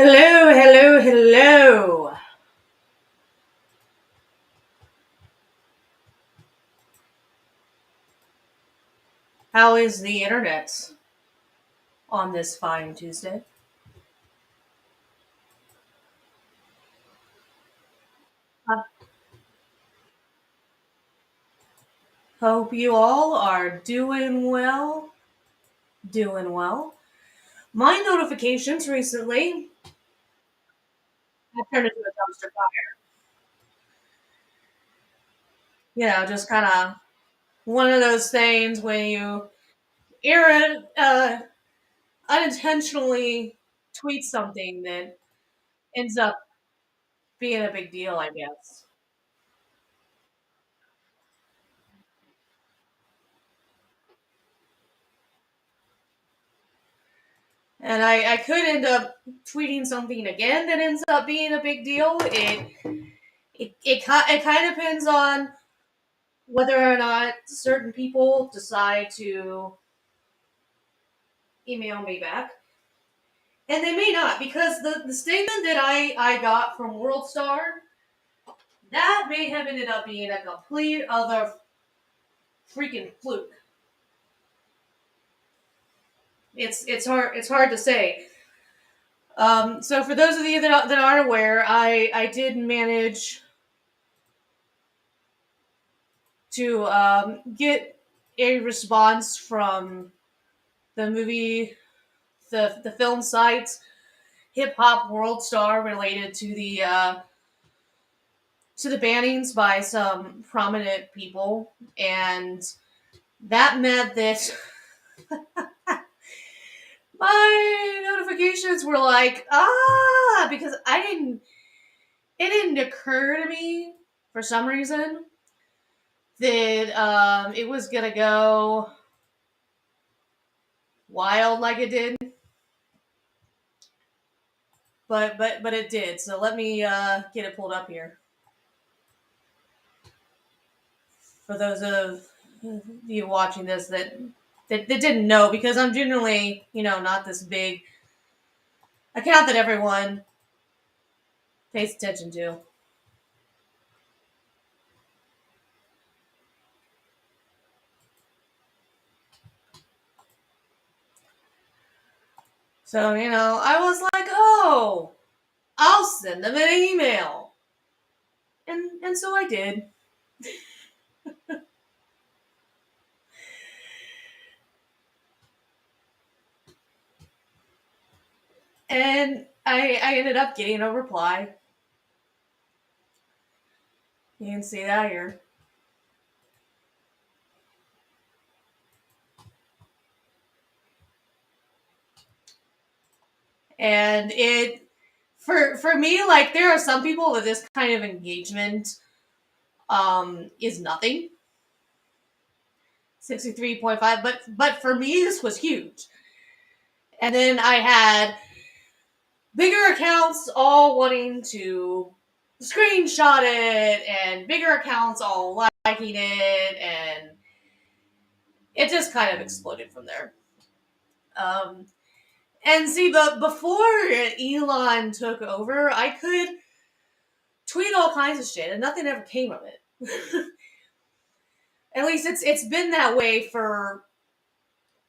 Hello, hello, hello. How is the internet on this fine Tuesday? I hope you all are doing well. Doing well. My notifications recently have turned into a dumpster fire. Just kind of one of those things when you unintentionally tweet something that ends up being a big deal, I guess. And I could end up tweeting something again that ends up being a big deal. It kind of depends on whether or not certain people decide to email me back. And they may not, because the statement that I got from WorldStar, that may have ended up being a complete other freaking fluke. It's hard to say. So for those of you that aren't aware, I did manage to get a response from the movie, the film site Hip Hop World Star, related to the bannings by some prominent people, and that meant that my notifications were like because it didn't occur to me for some reason that it was gonna go wild like it did, but it did. So let me get it pulled up here for those of you watching this that didn't know, because I'm generally not this big account that everyone pays attention to. So I was like, oh, I'll send them an email, and so I did. And I ended up getting a reply. You can see that here. And it for me, like, there are some people that this kind of engagement is nothing. 63.5, but for me this was huge. And then I had bigger accounts all wanting to screenshot it, and bigger accounts all liking it, and it just kind of exploded from there. Um, and see, but before Elon took over, I could tweet all kinds of shit, and nothing ever came of it. At least it's been that way for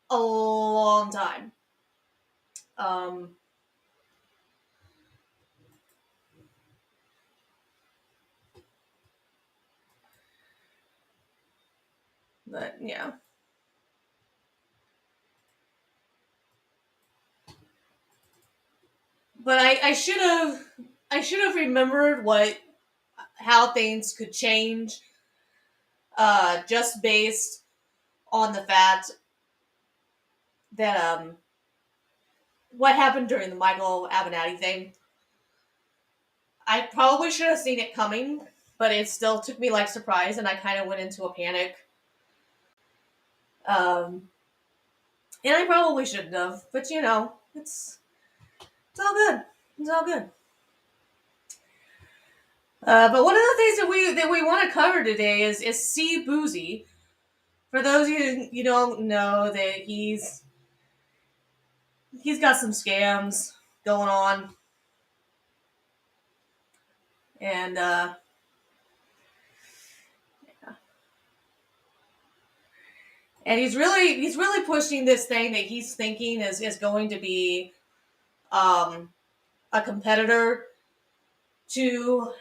a long time. Um, but yeah, but I should have remembered how things could change, just based on the fact that what happened during the Michael Avenatti thing. I probably should have seen it coming, but it still took me like surprise, and I kind of went into a panic. Um, and I probably shouldn't have, but it's all good. It's all good. But one of the things that we want to cover today is C Boozy. For those of you don't know, that he's got some scams going on. And he's really pushing this thing that he's thinking is going to be um, a competitor to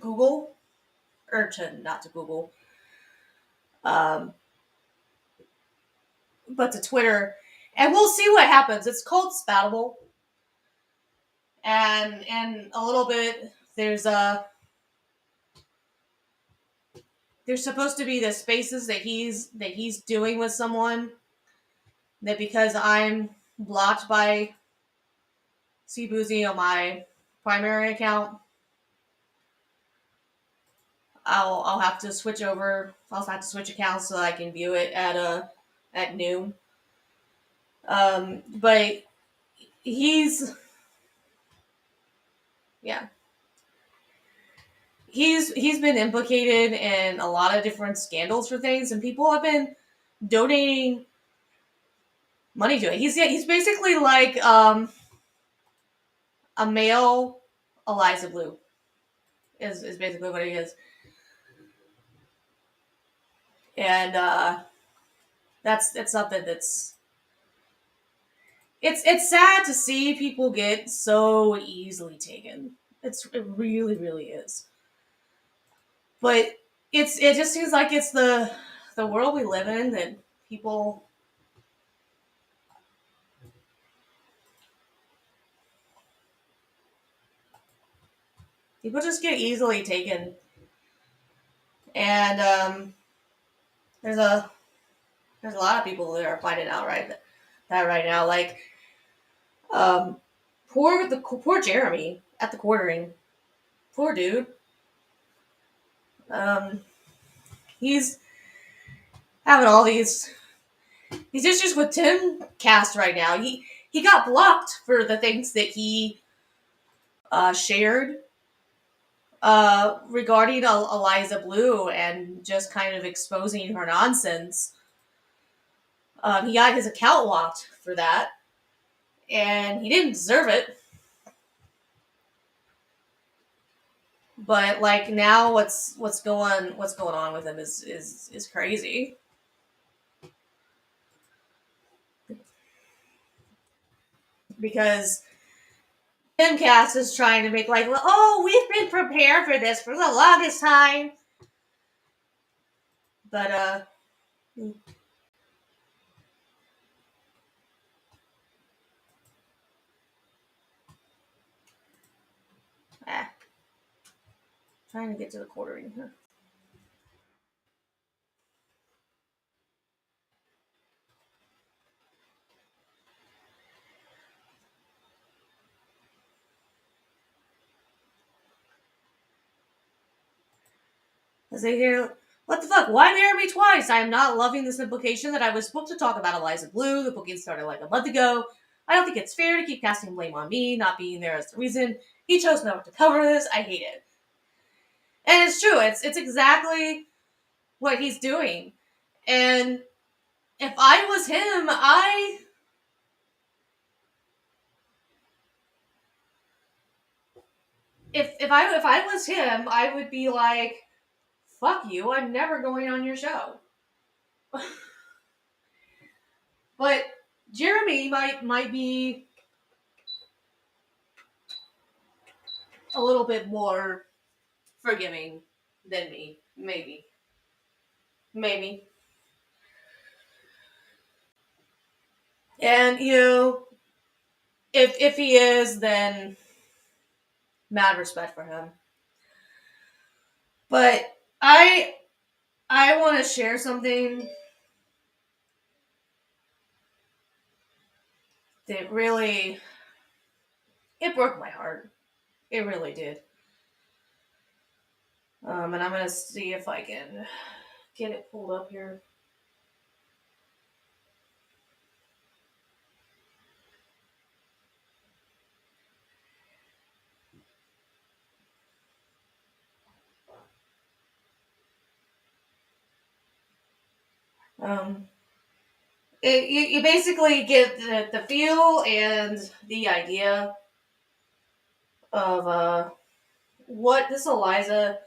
Google, or to not to Google, um, but to Twitter, and we'll see what happens. It's called Spoutable, and in a little bit there's supposed to be the spaces that he's doing with someone that, because I'm blocked by CBoozy on my primary account, I'll have to switch over. I'll have to switch accounts so I can view it at noon. But he's yeah he's been implicated in a lot of different scandals for things, and people have been donating money to it. He's basically like a male Eliza Blue is basically what he is, and that's something that's it's sad to see people get so easily taken. It really really is, but it just seems like it's the world we live in, that people people just get easily taken, and there's a there's a lot of people that are finding out that right now, like um poor Jeremy at the quartering, poor dude. um he's having all these issues with Timcast right now. He got blocked for the things that he shared regarding Eliza Blue, and just kind of exposing her nonsense. He got his account locked for that, and he didn't deserve it. But like now, what's going on with him is crazy, because Timcast is trying to make like, oh, we've been prepared for this for the longest time, but eh, trying to get to the quartering here. As they hear, what the fuck? Why marry me twice? I am not loving this implication that I was supposed to talk about Eliza Blue. The booking started like a month ago. I don't think it's fair to keep casting blame on me, not being there as the reason. He chose not to cover this. I hate it. And it's true. It's exactly what he's doing. And if I was him, if I was him, I would be like, fuck you, I'm never going on your show. But Jeremy might be a little bit more forgiving than me. Maybe. Maybe. And if he is, then mad respect for him. But I want to share something that really, it broke my heart. It really did. And I'm gonna see if I can get it pulled up here. Um, you basically get the feel and the idea of what this Eliza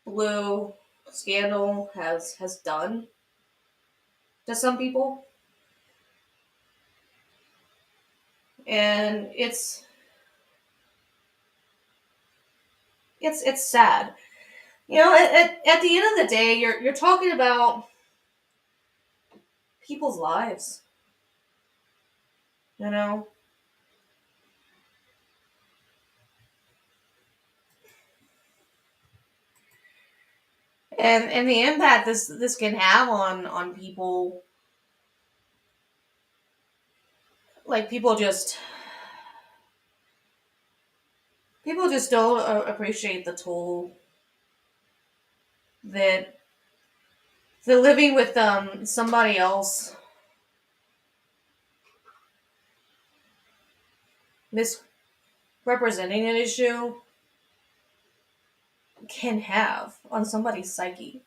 Blue scandal has done to some people, and it's sad. You know, at the end of the day, you're talking about people's lives. You know, and the impact this can have on people. Like people just don't appreciate the toll that the living with somebody else misrepresenting an issue can have on somebody's psyche.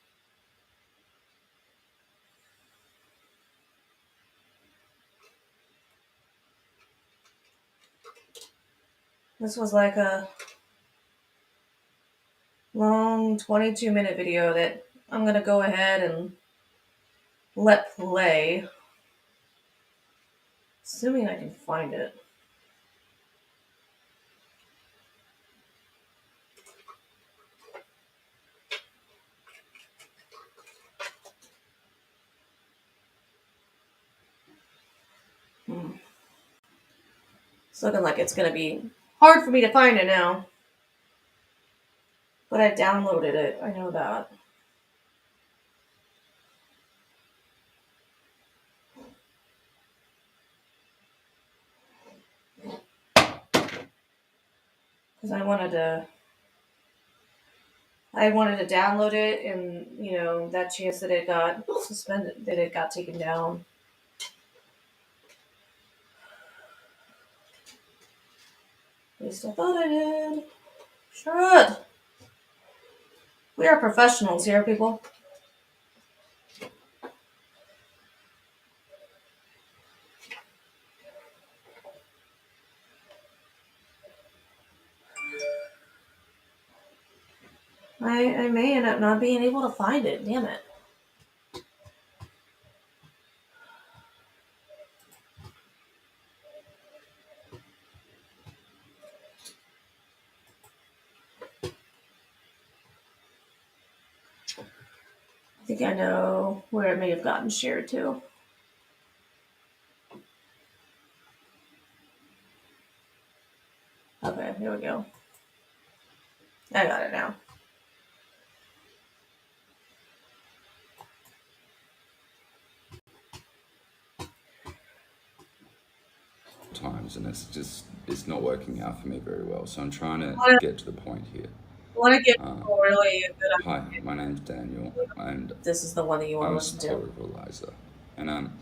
This was like a long 22-minute video that I'm gonna go ahead and let play, assuming I can find it. It's looking like it's gonna be hard for me to find it now. But I downloaded it, I know that. Because I wanted to download it, and that chance that it got suspended, that it got taken down. At least I thought I did. Should. We are professionals here, people. I may end up not being able to find it. Damn it. I think I know where it may have gotten shared to. Okay, here we go. I got it now. Times, and it's not working out for me very well, so I'm trying to get to the point here. I want to get really a good. Hi, my name's Daniel, and this is the one that you want to listen to. I'm a supporter of Eliza, and I'm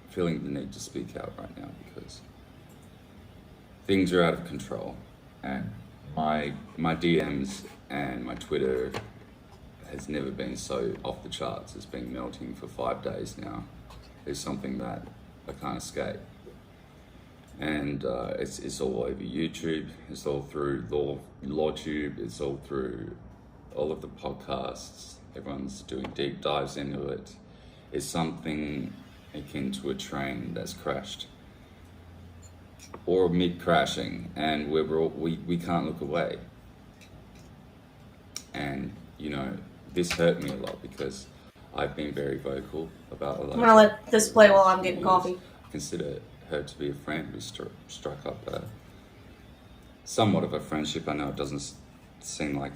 feeling the need to speak out right now because things are out of control, and my DMs and my Twitter has never been so off the charts. It's been melting for 5 days now. It's something that I can't escape. And it's all over YouTube, it's all through LawTube, it's all through all of the podcasts. Everyone's doing deep dives into it. It's something akin to a train that's crashed or mid-crashing, and we can't look away. And this hurt me a lot because I've been very vocal about a lot. I'm gonna let this play while I'm getting coffee. I consider her to be a friend. We struck up somewhat of a friendship. I know it doesn't seem like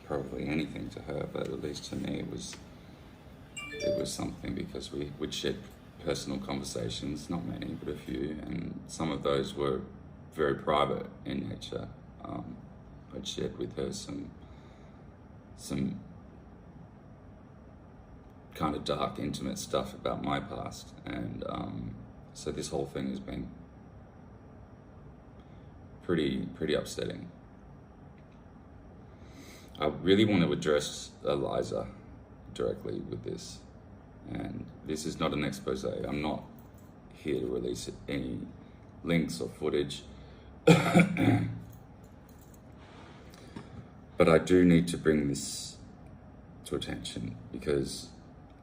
probably anything to her, but at least to me it was something, because we'd shared personal conversations, not many, but a few, and some of those were very private in nature. I'd shared with her some kind of dark, intimate stuff about my past, and so this whole thing has been pretty upsetting. I really want to address Eliza directly with this, and this is not an expose. I'm not here to release any links or footage. But I do need to bring this to attention because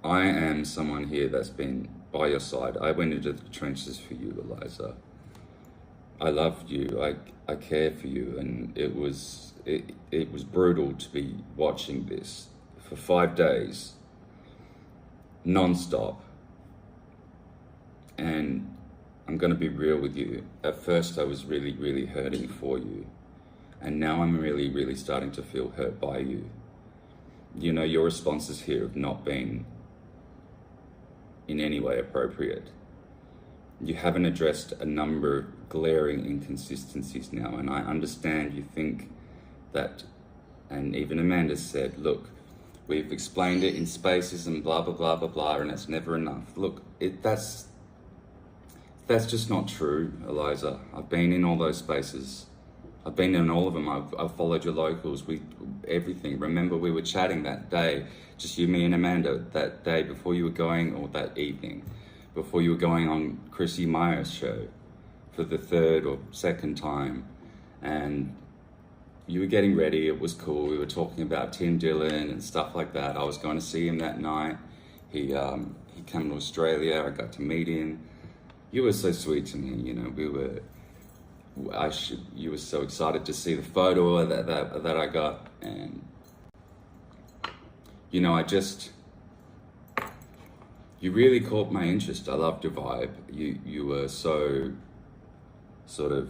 I am someone here that's been by your side. I went into the trenches for you, Eliza. I loved you. I care for you, and it was brutal to be watching this for 5 days, non-stop. And I'm going to be real with you. At first, I was really, really hurting for you, and now I'm really, really starting to feel hurt by you. You know, your responses here have not been in any way appropriate. You haven't addressed a number of glaring inconsistencies now, and I understand you think that, and even Amanda said, look, we've explained it in spaces and blah, blah, blah, blah, blah, and it's never enough. Look, that's just not true, Eliza. I've been in all those spaces. I've been in all of them. I've followed your locals, everything. Remember, we were chatting that day, just you, me, and Amanda, that day before you were going, or that evening, before you were going on Chrissy Meyer's show for the third or second time. And you were getting ready. It was cool. We were talking about Tim Dillon and stuff like that. I was going to see him that night. He came to Australia. I got to meet him. You were so sweet to me. You know, you were so excited to see the photo that I got, and you know, you really caught my interest. I loved your vibe. You were so sort of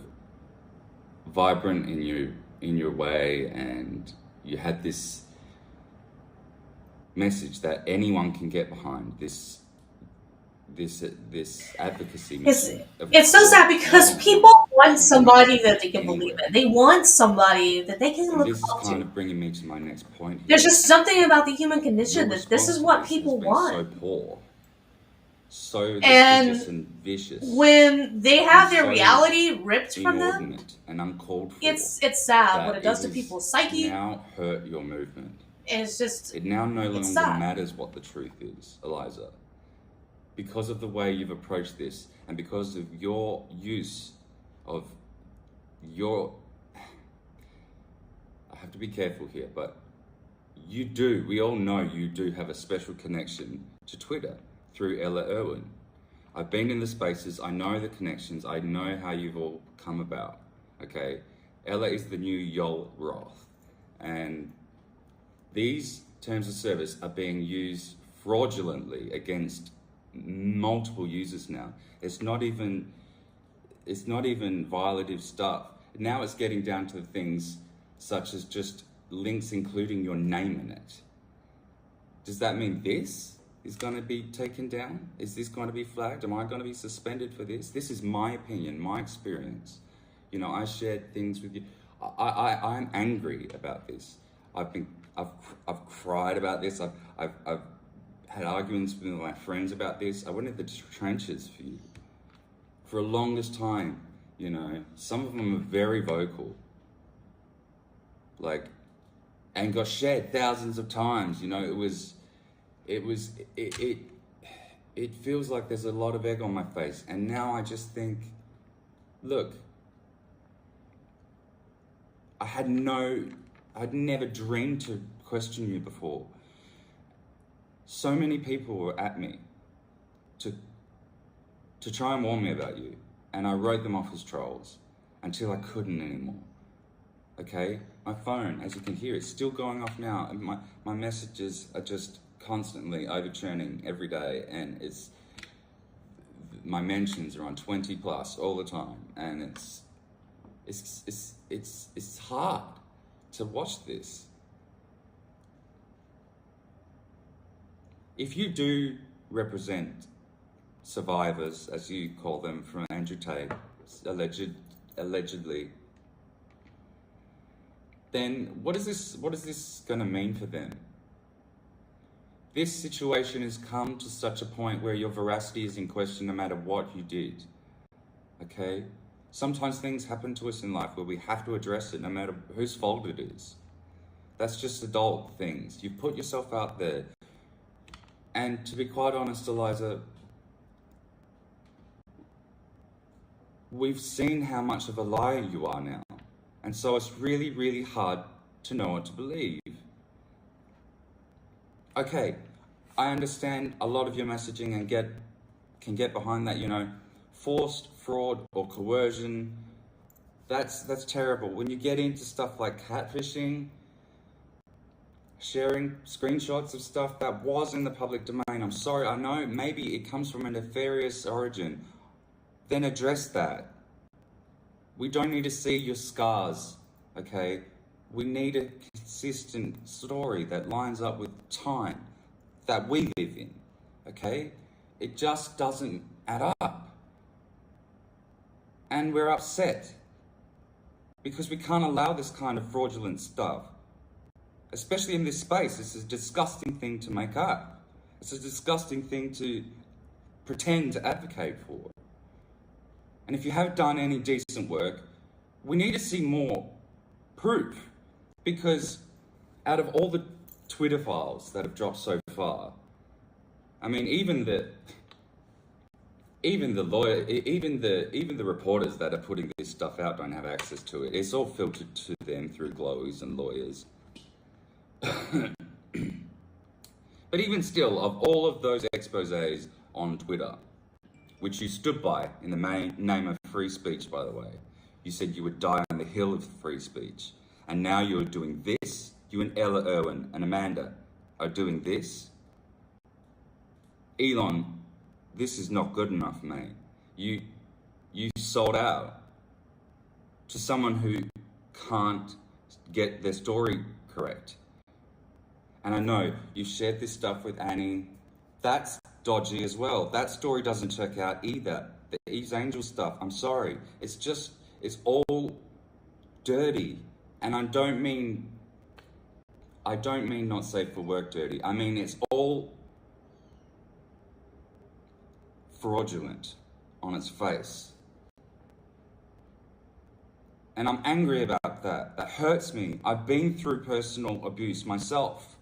vibrant in your way, and you had this message that anyone can get behind. This advocacy mission. It's so sad because people want somebody that they can believe in. They want somebody that they can look This is up kind to. of bringing me to my next point here. There's just something about the human condition Your that this is what response to this people has been want. so poor, so And litigious and vicious. When they have their so reality ripped from them, inordinate and uncalled for. it's sad that what it does to has people's psyche. now hurt your movement. It's just, It now no longer sad. matters what the truth is, Eliza. Because of the way you've approached this, and because of your use of your... I have to be careful here, but we all know you do have a special connection to Twitter through Ella Irwin. I've been in the spaces, I know the connections, I know how you've all come about, okay? Ella is the new Yol Roth, and these terms of service are being used fraudulently against multiple users now. It's not even violative stuff. Now it's getting down to things such as just links including your name in it. Does that mean this is going to be taken down? Is this going to be flagged? Am I going to be suspended for this? This is my opinion, my experience. You know, I shared things with you. I'm angry about this. I've cried about this. I've had arguments with my friends about this. I went into the trenches for you for the longest time. You know, some of them are very vocal, like, and got shared thousands of times. You know, it feels like there's a lot of egg on my face, and now I just think, look, I'd never dreamed to question you before. So many people were at me to try and warn me about you, and I wrote them off as trolls until I couldn't anymore. Okay? My phone, as you can hear, it's still going off now, and my messages are just constantly overturning every day, and my mentions are on 20 plus all the time, and it's hard to watch this. If you do represent survivors, as you call them, from Andrew Tate, allegedly, then what is this going to mean for them? This situation has come to such a point where your veracity is in question no matter what you did. Okay? Sometimes things happen to us in life where we have to address it no matter whose fault it is. That's just adult things. You put yourself out there. And to be quite honest, Eliza, we've seen how much of a liar you are now. And so it's really, really hard to know what to believe. Okay, I understand a lot of your messaging and can get behind that, forced fraud or coercion. That's terrible. When you get into stuff like catfishing, sharing screenshots of stuff that was in the public domain, I'm sorry, I know maybe it comes from a nefarious origin. Then address that. We don't need to see your scars, okay? We need a consistent story that lines up with time that we live in, okay? It just doesn't add up. And we're upset because we can't allow this kind of fraudulent stuff, especially in this space. It's a disgusting thing to make up. It's a disgusting thing to pretend to advocate for. And if you have done any decent work, we need to see more proof, because out of all the Twitter files that have dropped so far, I mean, even the reporters that are putting this stuff out don't have access to it. It's all filtered to them through glowies and lawyers. But even still, of all of those exposés on Twitter, which you stood by in the name of free speech, by the way, you said you would die on the hill of free speech, and now you're doing this. You and Ella Irwin and Amanda are doing this. Elon, this is not good enough, mate. You sold out to someone who can't get their story correct. And I know you shared this stuff with Annie. That's dodgy as well. That story doesn't check out either. The Eve's Angel stuff, I'm sorry. It's all dirty. And I don't mean not safe for work dirty. I mean, it's all fraudulent on its face. And I'm angry about that. That hurts me. I've been through personal abuse myself.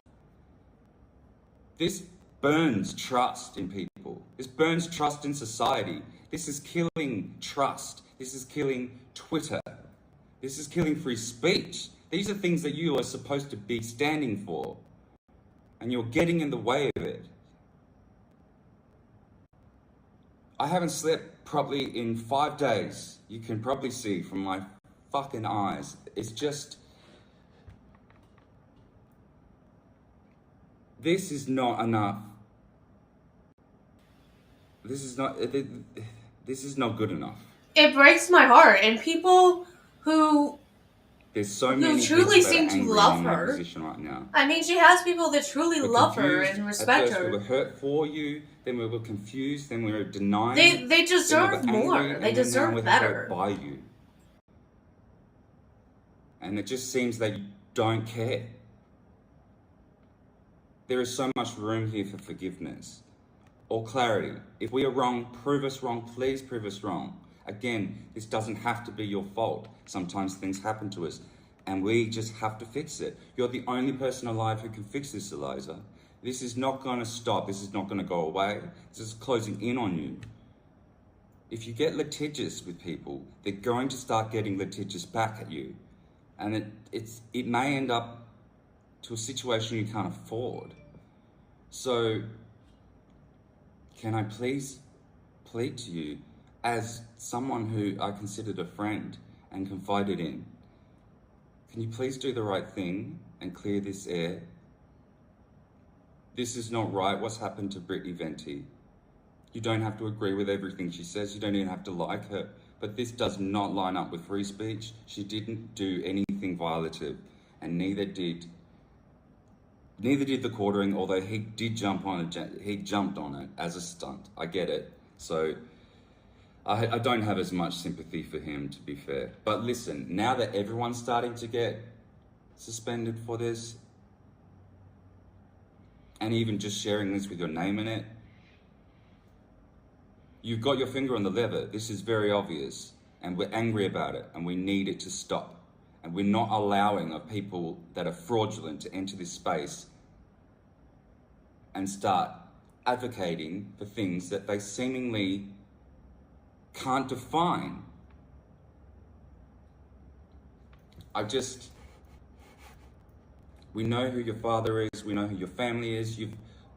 This burns trust in people. This burns trust in society. This is killing trust. This is killing Twitter. This is killing free speech. These are things that you are supposed to be standing for, and you're getting in the way of it. I haven't slept properly in 5 days. You can probably see from my fucking eyes. It's just... This is not enough. This is not good enough. It breaks my heart, and people who There's so many truly people that seem are to angry love in my her. position right now. I mean, she has people that truly We're love her confused. and respect At first her. we were hurt for you, then we were confused, then we were denying. They deserve then we were more. angry, They and then deserve now we're better. hurt by you. And it just seems that you don't care. There is so much room here for forgiveness or clarity. If we are wrong, prove us wrong. Please prove us wrong. Again, this doesn't have to be your fault. Sometimes things happen to us and we just have to fix it. You're the only person alive who can fix this, Eliza. This is not going to stop. This is not going to go away. This is closing in on you. If you get litigious with people, they're going to start getting litigious back at you. And it may end up to a situation you can't afford. So, can I please plead to you, as someone who I considered a friend and confided in, can you please do the right thing and clear this air? This is not right, what's happened to Brittany Venti. You don't have to agree with everything she says, you don't even have to like her, but this does not line up with free speech. She didn't do anything violative, and neither did the quartering, although he did jump on it. He jumped on it as a stunt. I get it. So I don't have as much sympathy for him, to be fair. But listen, now that everyone's starting to get suspended for this, and even just sharing this with your name in it, you've got your finger on the lever. This is very obvious, and we're angry about it, and we need it to stop. And we're not allowing of people that are fraudulent to enter this space and start advocating for things that they seemingly can't define. We know who your father is. We know who your family is.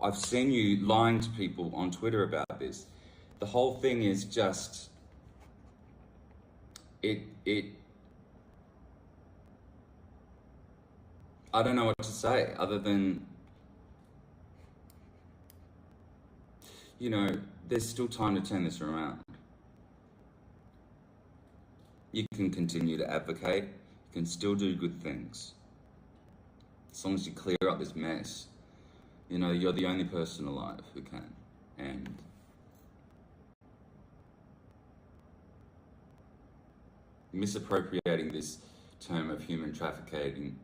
I've seen you lying to people on Twitter about this. The whole thing is just, I don't know what to say other than, there's still time to turn this around. You can continue to advocate. You can still do good things. As long as you clear up this mess. You're the only person alive who can. And misappropriating this term of human trafficking,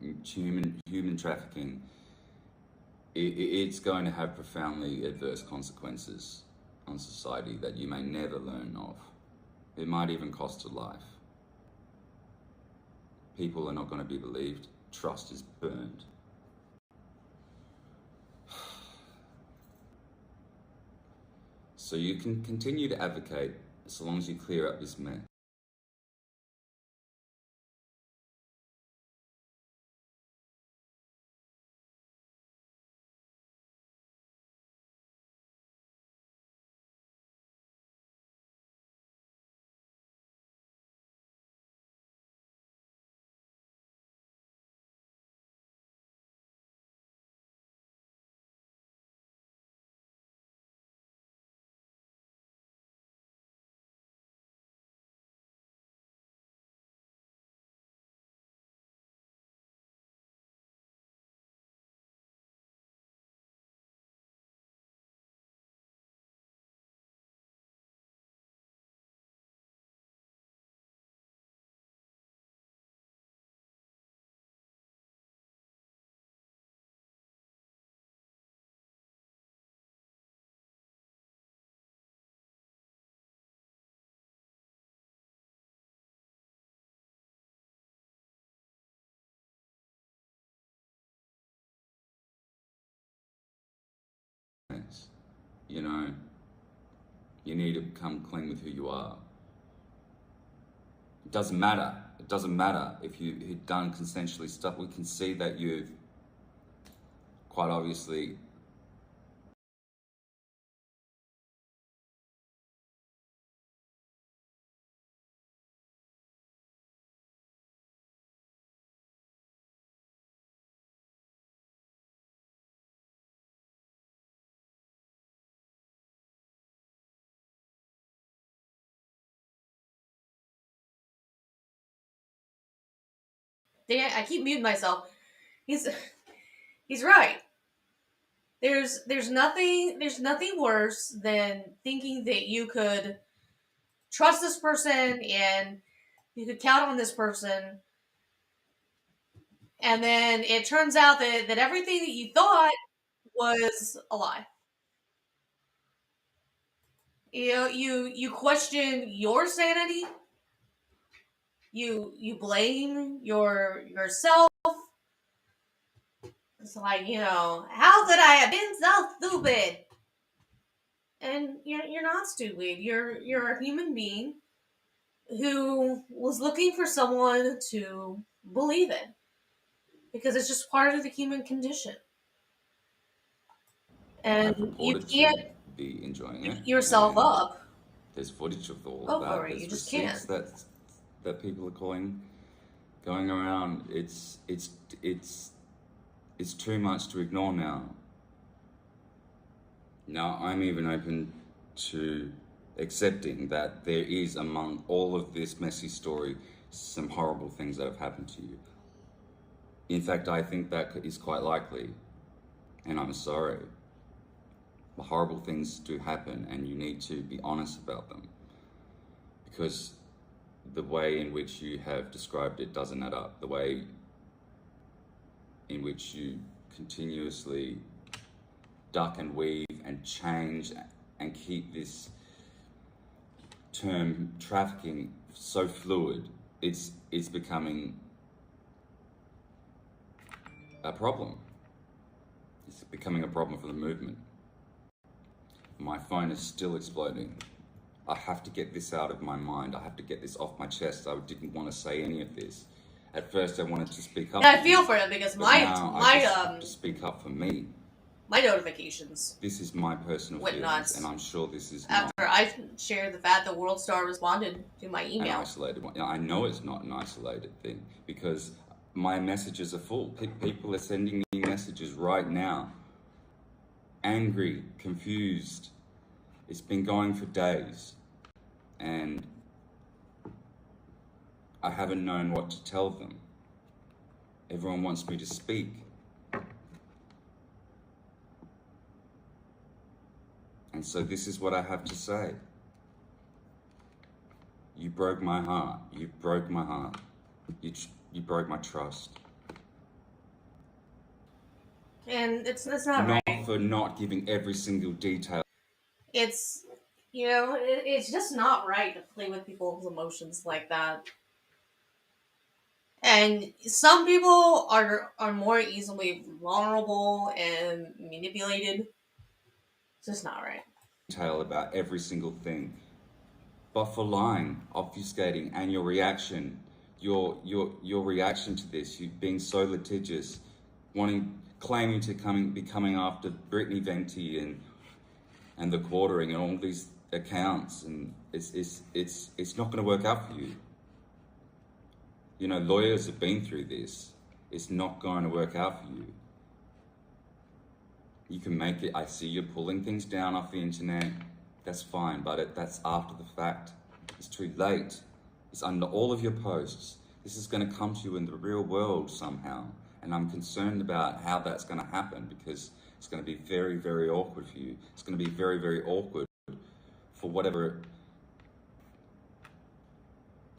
it's going to have profoundly adverse consequences on society that you may never learn of. It might even cost a life. People are not going to be believed. Trust is burned. So you can continue to advocate so long as you clear up this mess. You know, you need to come clean with who you are. It doesn't matter. It doesn't matter if you've done consensually stuff. We can see that you've quite obviously I keep muting myself. He's right. There's nothing worse than thinking that you could trust this person and you could count on this person, and then it turns out that everything that you thought was a lie. You question your sanity. You blame yourself. It's like, how could I have been so stupid? And you're not stupid. You're a human being who was looking for someone to believe in, because it's just part of the human condition. have And you reported can't to be enjoying it. beat yourself And up. there's footage of all Go of that. for it. There's You just receipts can't. that people are going around. It's too much to ignore now. Now I'm even open to accepting that there is, among all of this messy story, some horrible things that have happened to you. In fact, I think that is quite likely, and I'm sorry. The horrible things do happen, and you need to be honest about them, because the way in which you have described it doesn't add up. The way in which you continuously duck and weave and change and keep this term trafficking so fluid, it's becoming a problem. It's becoming a problem for the movement. My phone is still exploding. I have to get this out of my mind. I have to get this off my chest. I didn't want to say any of this. At first, I wanted to speak up. And I feel for them because but now I just have to speak up for me. My notifications This is my personal went feelings, nuts. and I'm sure this is after I shared the fact that World Star responded to my an email. isolated one. I know it's not an isolated thing because my messages are full. People are sending me messages right now. Angry, confused. It's been going for days. And I haven't known what to tell them. Everyone wants me to speak. And so this is what I have to say. You broke my heart. You broke my heart. You broke my trust. And it's not right. Not for not giving every single detail. It's, it's just not right to play with people's emotions like that. And some people are more easily vulnerable and manipulated. It's just not right. Detail about every single thing. But for lying, obfuscating, and your reaction, your reaction to this, you being so litigious, claiming to be coming after Brittany Venti and the quartering and all these accounts, and it's not going to work out for you. Lawyers have been through this. It's not going to work out for you. You can make it. I see you're pulling things down off the internet. That's fine, but that's after the fact. It's too late. It's under all of your posts. This is going to come to you in the real world somehow. And I'm concerned about how that's going to happen because it's going to be very, very awkward for you. It's going to be very, very awkward for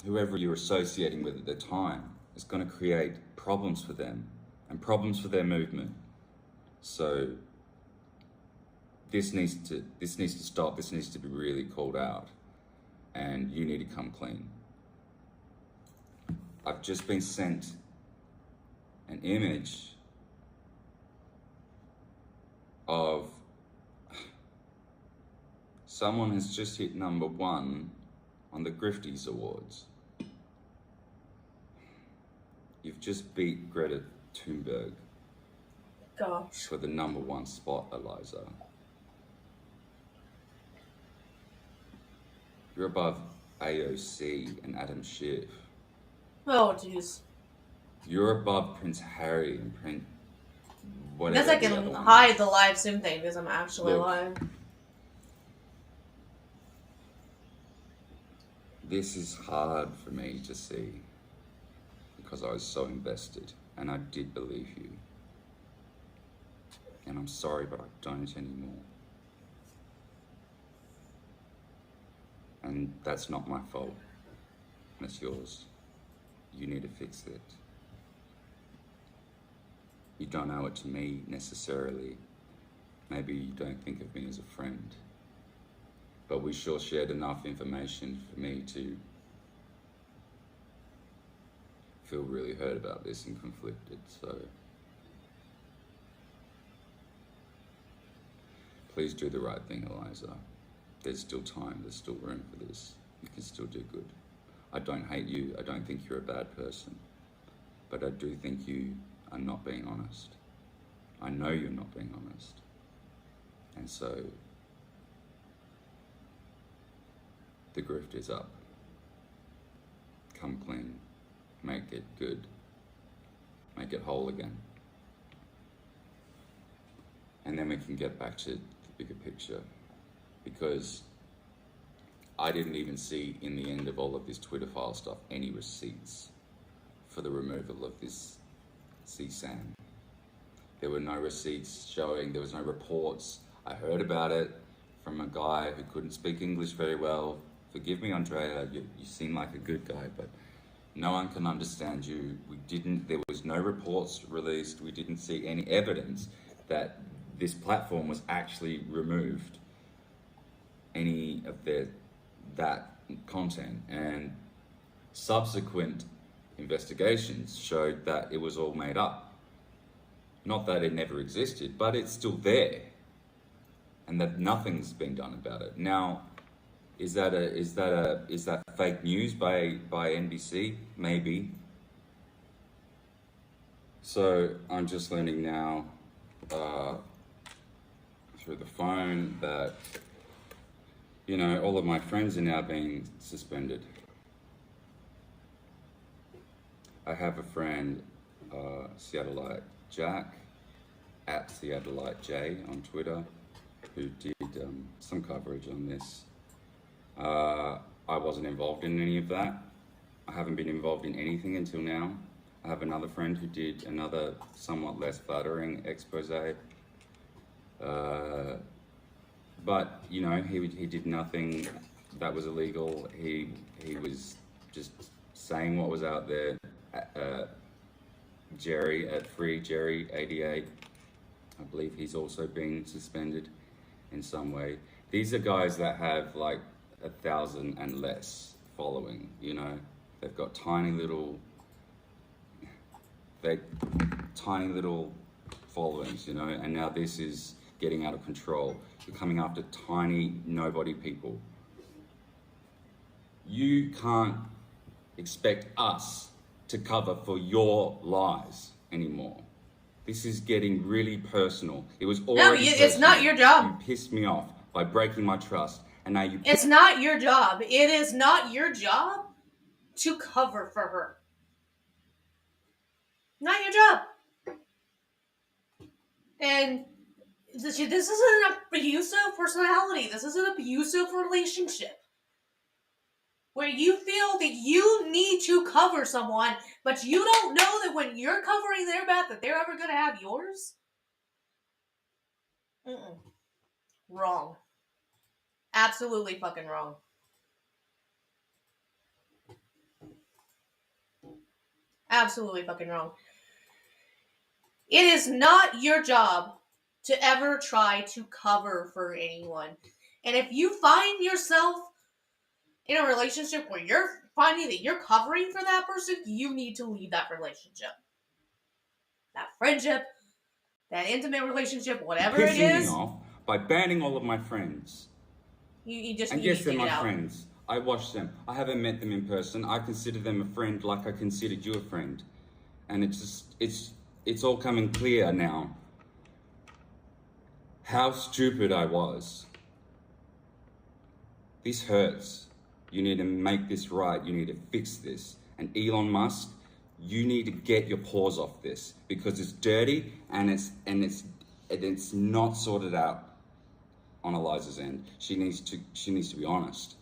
whoever you're associating with at the time. It's going to create problems for them and problems for their movement. So this needs to stop. This needs to be really called out, and you need to come clean. I've just been sent an image of someone has just hit #1 on the Grifties Awards. You've just beat Greta Thunberg. Gosh. For the #1 spot, Eliza. You're above AOC and Adam Schiff. Oh, jeez. You're above Prince Harry and Prince... I guess I can hide the live Zoom thing because I'm actually live. This is hard for me to see because I was so invested and I did believe you. And I'm sorry, but I don't anymore. And that's not my fault. That's yours. You need to fix it. You don't owe it to me necessarily. Maybe you don't think of me as a friend. But we sure shared enough information for me to feel really hurt about this and conflicted. So please do the right thing, Eliza. There's still time, there's still room for this. You can still do good. I don't hate you, I don't think you're a bad person. But I do think you are not being honest. I know you're not being honest. And so, the grift is up. Come clean, make it good, make it whole again. And then we can get back to the bigger picture. Because I didn't even see in the end of all of this Twitter file stuff any receipts for the removal of this CSAM. There were no receipts showing, there was no reports. I heard about it from a guy who couldn't speak English very well. Forgive me, Andrea, you seem like a good guy, but no one can understand you. There was no reports released. We didn't see any evidence that this platform was actually removed. Any of that content, and subsequent investigations showed that it was all made up. Not that it never existed, but it's still there, and that nothing's been done about it. Now, is that fake news by NBC? Maybe, So I'm just learning now through the phone that, you know, all of my friends are now being suspended. I have a friend, Seattleite Jack, at Seattleite J on Twitter, who did some coverage on this. I wasn't involved in any of that. I haven't been involved in anything until now. I have another friend who did another somewhat less flattering expose. But you know, he did nothing that was illegal. He was just saying what was out there. Jerry at Free Jerry 88, I believe he's also been suspended in some way. These are guys that have like 1,000 and less following. You know, they've got tiny little followings. You know, and now this is getting out of control. You're coming after tiny nobody people. You can't expect us to cover for your lies anymore. This is getting really personal. It was already No, personal. it's not your job. You pissed me off by breaking my trust, and now you. It's not your job. It is not your job to cover for her. Not your job. And this is an abusive personality. This is an abusive relationship. Where you feel that you need to cover someone, but you don't know that when you're covering their back that they're ever going to have yours? Mm-mm. Wrong. Absolutely fucking wrong. Absolutely fucking wrong. It is not your job to ever try to cover for anyone. And if you find yourself in a relationship where you're finding that you're covering for that person, you need to leave that relationship. That friendship, that intimate relationship, whatever it pissing me is. off by banning all of my friends. You just And you yes, need they're to my get out. friends. I watch them. I haven't met them in person. I consider them a friend like I considered you a friend. And it's all coming clear now how stupid I was. This hurts. You need to make this right. You need to fix this. And Elon Musk, you need to get your paws off this because it's dirty and it's not sorted out on Eliza's end. She needs to be honest.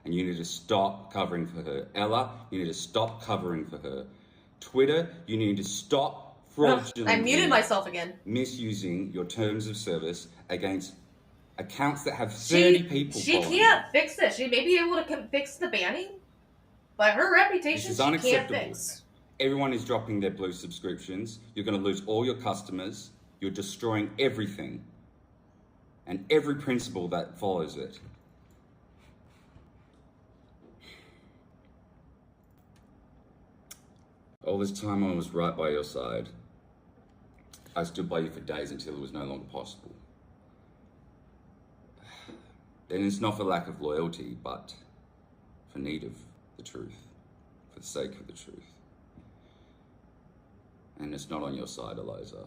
And you need to stop covering for her. Ella, you need to stop covering for her. Twitter, you need to stop fraudulently I muted myself again. misusing your terms of service against accounts that have 30 people She following can't them. fix it. She may be able to fix the banning, but her reputation This is she can't unacceptable. fix. Everyone is dropping their blue subscriptions. You're going to lose all your customers. You're destroying everything and every principle that follows it. All this time I was right by your side. I stood by you for days until it was no longer possible. And it's not for lack of loyalty, but for need of the truth, for the sake of the truth. And it's not on your side, Eliza.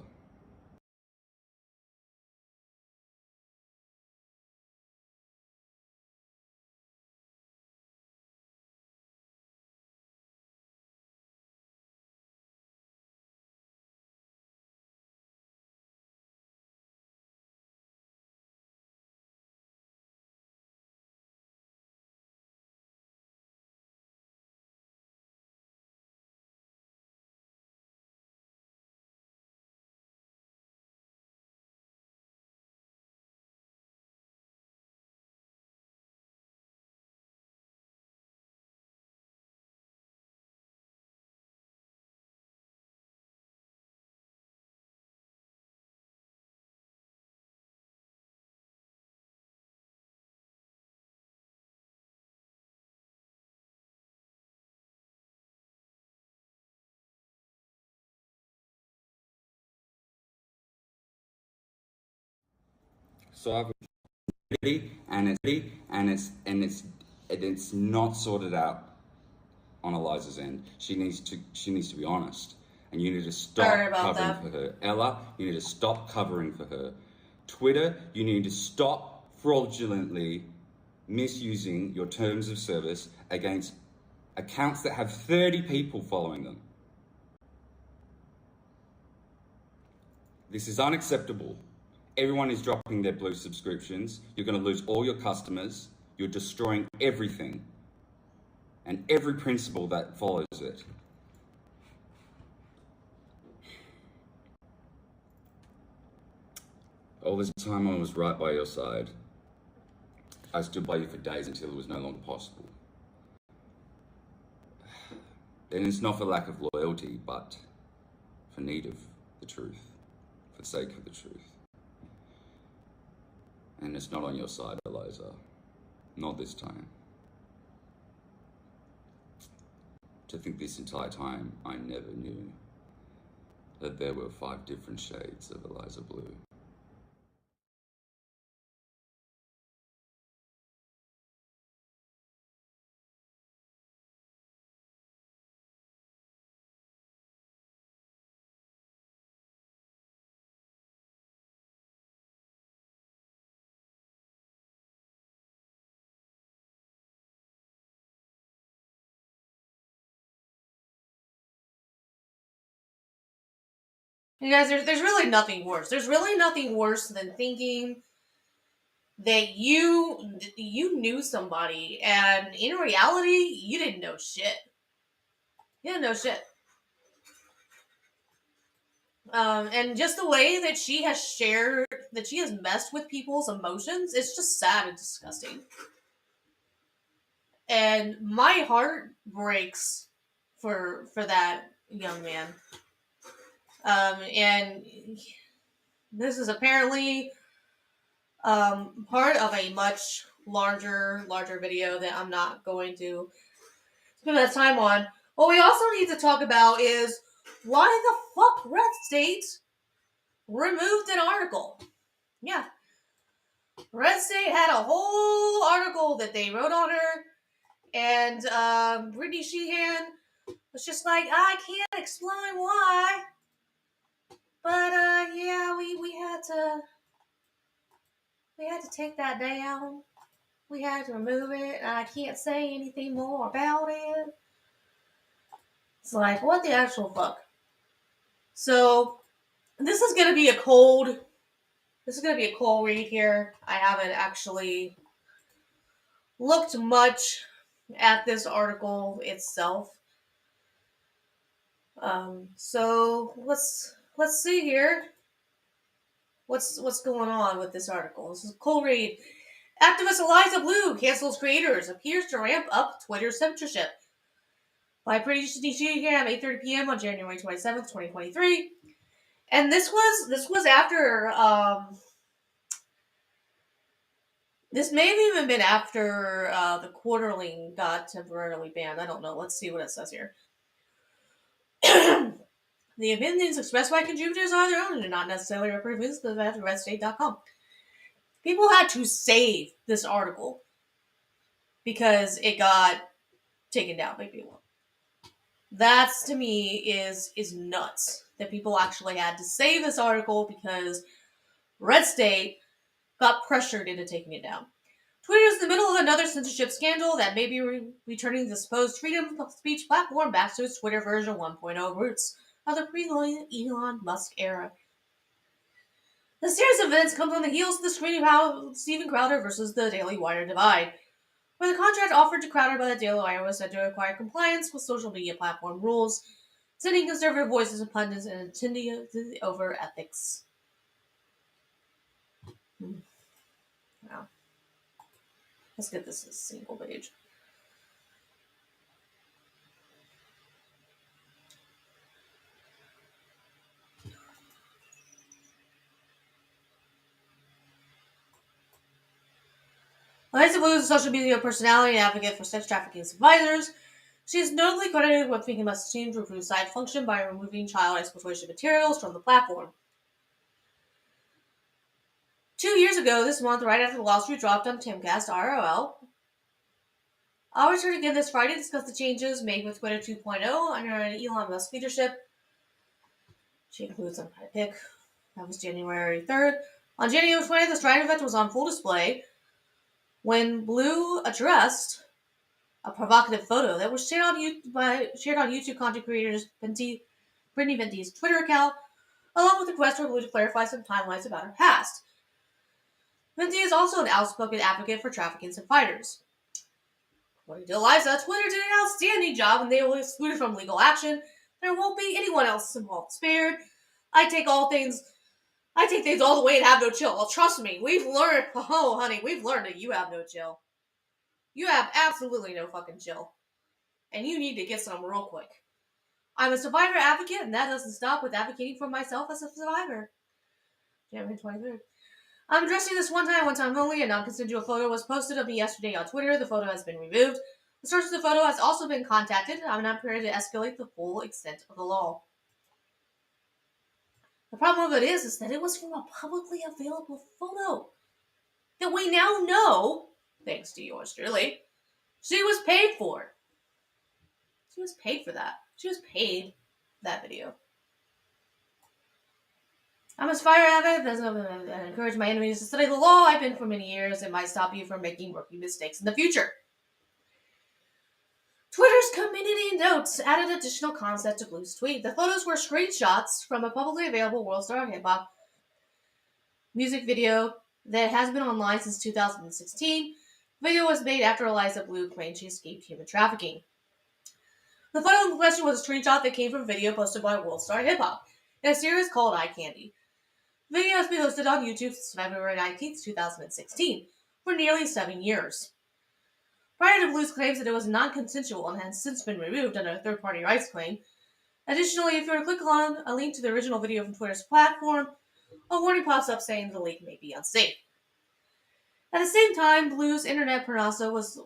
So it's not sorted out on Eliza's end. She needs to be honest, and you need to stop covering for her. Ella, you need to stop covering for her. Twitter, you need to stop fraudulently misusing your terms of service against accounts that have 30 people following them. This is unacceptable. Everyone is dropping their blue subscriptions. You're going to lose all your customers. You're destroying everything and every principle that follows it. All this time I was right by your side. I stood by you for days until it was no longer possible. And it's not for lack of loyalty, but for need of the truth, for the sake of the truth. And it's not on your side, Eliza. Not this time. To think this entire time, I never knew that there were 5 different shades of Eliza Blue. You guys, there's really nothing worse. There's really nothing worse than thinking that you knew somebody, and in reality, you didn't know shit. You didn't know shit. And just the way that she has shared, that she has messed with people's emotions, it's just sad and disgusting. And my heart breaks for that young man. And this is apparently part of a much larger video that I'm not going to spend that time on. What we also need to talk about is why the fuck Red State removed an article. Yeah. Red State had a whole article that they wrote on her, and Brittany Sheehan was just like, I can't explain why, but yeah, we had to take that down. We had to remove it. I can't say anything more about it. It's like, what the actual fuck? So this is gonna be a cold read here. I haven't actually looked much at this article itself. So let's see here. What's going on with this article? This is a cold read. Activist Eliza Blue cancels creators, appears to ramp up Twitter censorship. By British Sheehan, 8:30 p.m. on January 27th, 2023. And this was after this may have even been after the Quarterling got temporarily banned. I don't know. Let's see what it says here. The opinions expressed by contributors are their own and do not necessarily represent the at redstate.com. People had to save this article because it got taken down by people. That's, to me, is nuts. That people actually had to save this article because Red State got pressured into taking it down. Twitter is in the middle of another censorship scandal that may be returning the supposed freedom of speech platform back to its Twitter version 1.0 roots of the pre-Elon Musk era. The series of events comes on the heels of the screening of Steven Crowder versus the Daily Wire divide, where the contract offered to Crowder by the Daily Wire was said to require compliance with social media platform rules, sending conservative voices and pundits and intending over ethics. Wow. Let's get this as a single page. Eliza Blue is a social media personality and advocate for sex trafficking survivors. She is notably credited with making messaging to improve site function by removing child exploitation materials from the platform. 2 years ago this month, right after the lawsuit dropped on Timcast ROL, I'll return again this Friday to discuss the changes made with Twitter 2.0 under Elon Musk leadership. She includes on my pick. That was January 3rd. On January 20th, the Stride event was on full display when Blue addressed a provocative photo that was shared on YouTube content creators Brittany Venti's Twitter account, along with a request for Blue to clarify some timelines about her past. Venti is also an outspoken advocate for trafficking and fighters. According to Eliza, Twitter did an outstanding job and they will exclude her from legal action. There won't be anyone else involved spared. I take things all the way and have no chill. Well, trust me, we've learned that you have no chill. You have absolutely no fucking chill. And you need to get some real quick. I'm a survivor advocate, and that doesn't stop with advocating for myself as a survivor. January 23rd. I'm addressing this one time only. A non-consensual photo was posted of me yesterday on Twitter. The photo has been removed. The source of the photo has also been contacted. I'm not prepared to escalate the full extent of the law. The problem of it is that it was from a publicly available photo that we now know, thanks to yours truly, she was paid for. She was paid for that. She was paid that video. I'm a fire advocate and encourage my enemies to study the law. I've been for many years. It might stop you from making rookie mistakes in the future. Twitter's community notes added additional context to Blue's tweet. The photos were screenshots from a publicly available World Star Hip Hop music video that has been online since 2016. The video was made after Eliza Blue claimed she escaped human trafficking. The photo in question was a screenshot that came from a video posted by World Star Hip Hop in a series called Eye Candy. The video has been hosted on YouTube since February 19, 2016, for nearly 7 years. Prior to Blue's claims that it was non-consensual and has since been removed under a third-party rights claim. Additionally, if you were to click on a link to the original video from Twitter's platform, a warning pops up saying the link may be unsafe. At the same time, Blue's internet persona was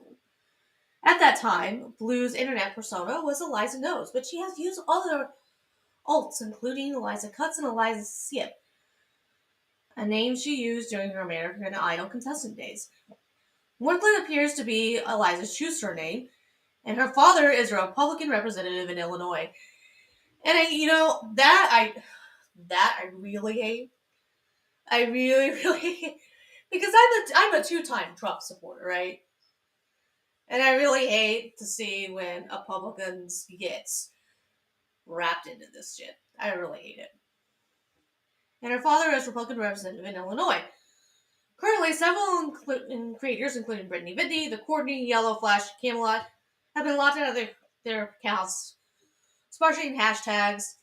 Eliza Knows, but she has used other alts, including Eliza Cuts and Eliza Skip, a name she used during her American Idol contestant days. Worthland appears to be Eliza's true surname, and her father is a Republican representative in Illinois. And I really hate. I really, really hate. Because I'm a two-time Trump supporter, right? And I really hate to see when Republicans get wrapped into this shit. I really hate it. And her father is Republican representative in Illinois. Currently, several creators, including Brittany Venti, The Courtney, Yellow Flash, Camelot, have been locked out of their accounts, sparking hashtags.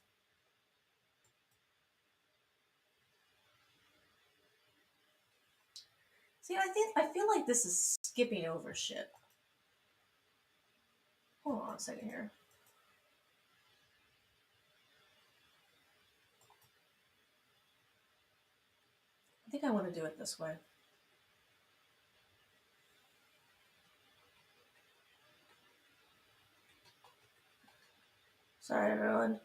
See, I feel like this is skipping over shit. Hold on a second here. I think I want to do it this way. Sorry, everyone.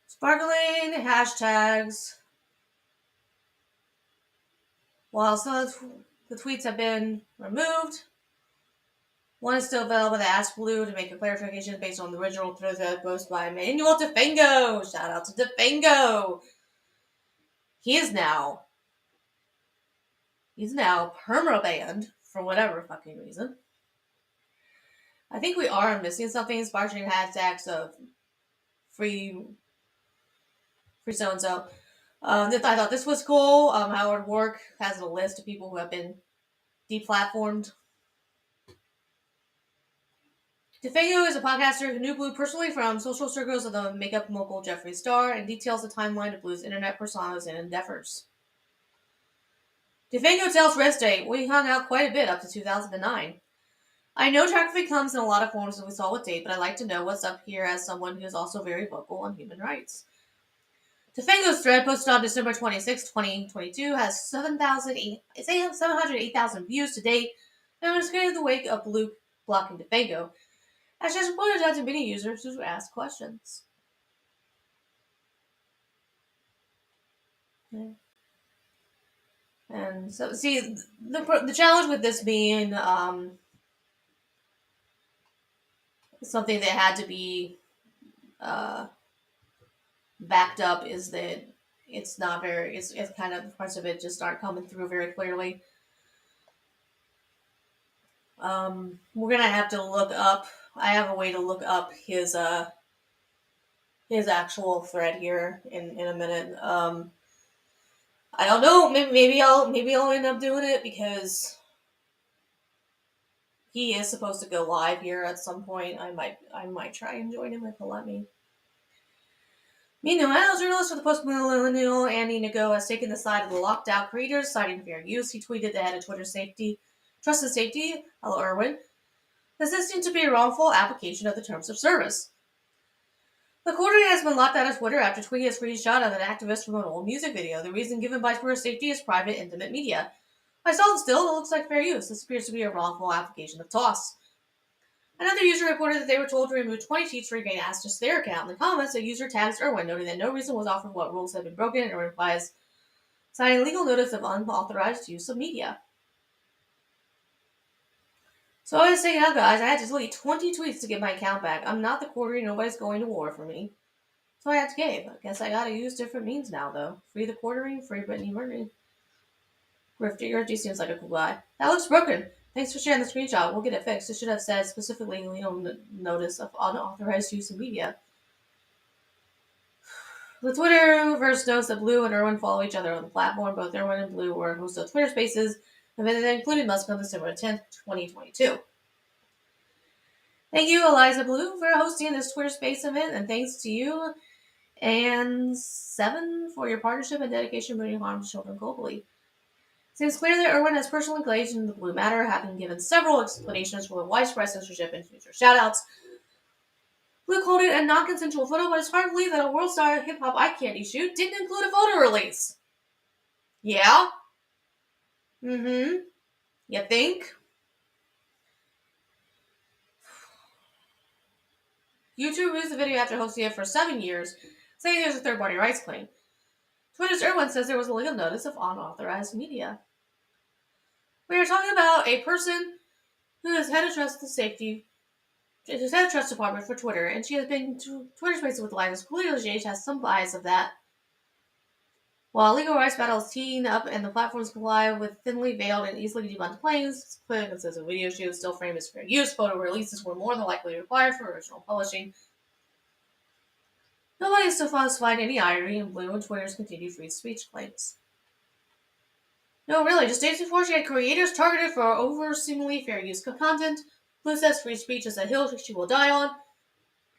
Sparkling hashtags. While some of the tweets have been removed, one is still available to ask Blue to make a clarification based on the original Twitter post by Emmanuel Defango. Shout out to Defango. He's now perma-banned for whatever fucking reason. I think we are missing something. Sparkling hashtags of free so-and-so. I thought this was cool. Howard Work has a list of people who have been deplatformed. DeFeo is a podcaster who knew Blue personally from social circles of the makeup mogul Jeffree Star and details the timeline of Blue's internet personas and endeavors. DeFeo tells Redstate, we hung out quite a bit up to 2009. I know trafficking comes in a lot of forms as we saw with Date, but I'd like to know what's up here as someone who is also very vocal on human rights. DeFango's thread posted on December 26, 2022 has 708,000 views to date and was created in the wake of Blue blocking DeFango, as just pointed out to many users who asked questions. Yeah. And so, see, the challenge with this being something that had to be uh, backed up is that it's not very. It's kind of parts of it just aren't coming through very clearly. We're gonna have to look up. I have a way to look up his actual thread here in a minute. I don't know. Maybe I'll end up doing it because he is supposed to go live here at some point. I might try and join him if he'll let me. Meanwhile, journalist for the Post-Millennial Andy Ngo has taken the side of the locked-out creators, citing fair use. He tweeted the head of Twitter safety, trust and safety, hello Irwin, that this seems to be a wrongful application of the terms of service. The quarter has been locked out of Twitter after tweeting a screenshot of an activist from an old music video. The reason given by Twitter safety is private, intimate media. I saw the still, it looks like fair use. This appears to be a wrongful application of TOS. Another user reported that they were told to remove 20 tweets to regain access to their account. In the comments, a user tags Irwin, noting that no reason was offered what rules had been broken, and Irwin replies, signing legal notice of unauthorized use of media. So I was saying out, guys, I had to delete 20 tweets to get my account back. I'm not the quarter, nobody's going to war for me. So I had to cave. I guess I gotta use different means now, though. Free the quartering, free Brittany Murray. Grifty seems like a cool guy. That looks broken. Thanks for sharing the screenshot. We'll get it fixed. It should have said specifically legal notice of unauthorized use of media. The Twitterverse knows that Blue and Irwin follow each other on the platform. Both Irwin and Blue were hosts of Twitter Spaces, event that included Musk on December 10th, 2022. Thank you, Eliza Blue, for hosting this Twitter Space event, and thanks to you and Seven for your partnership and dedication to bringing harm to children globally. Seems clear that Irwin has personally engaged in the Blue matter, having given several explanations for the widespread censorship and future shoutouts. Blue called it a non-consensual photo, but it's hard to believe that a world star hip-hop eye candy shoot didn't include a photo release. Yeah? Mm-hmm. You think? YouTube removed the video after hosting it for 7 years, saying there's a third-party rights claim. Twitter's Irwin says there was a legal notice of unauthorized media. We are talking about a person who is head of trust and safety, she's head of trust department for Twitter, and she has been to Twitter Spaces with Linus. Clearly, she has some bias of that. While legal rights battles teeing up and the platforms comply with thinly veiled and easily debunked claims, clearly consists of video shoots, still frame is fair use, photo releases were more than likely required for original publishing. Nobody has so far find any irony in Blue and Twitter's continued free speech claims. No, really, just days before she had creators targeted for over seemingly fair use of content, Blue says free speech is a hill she will die on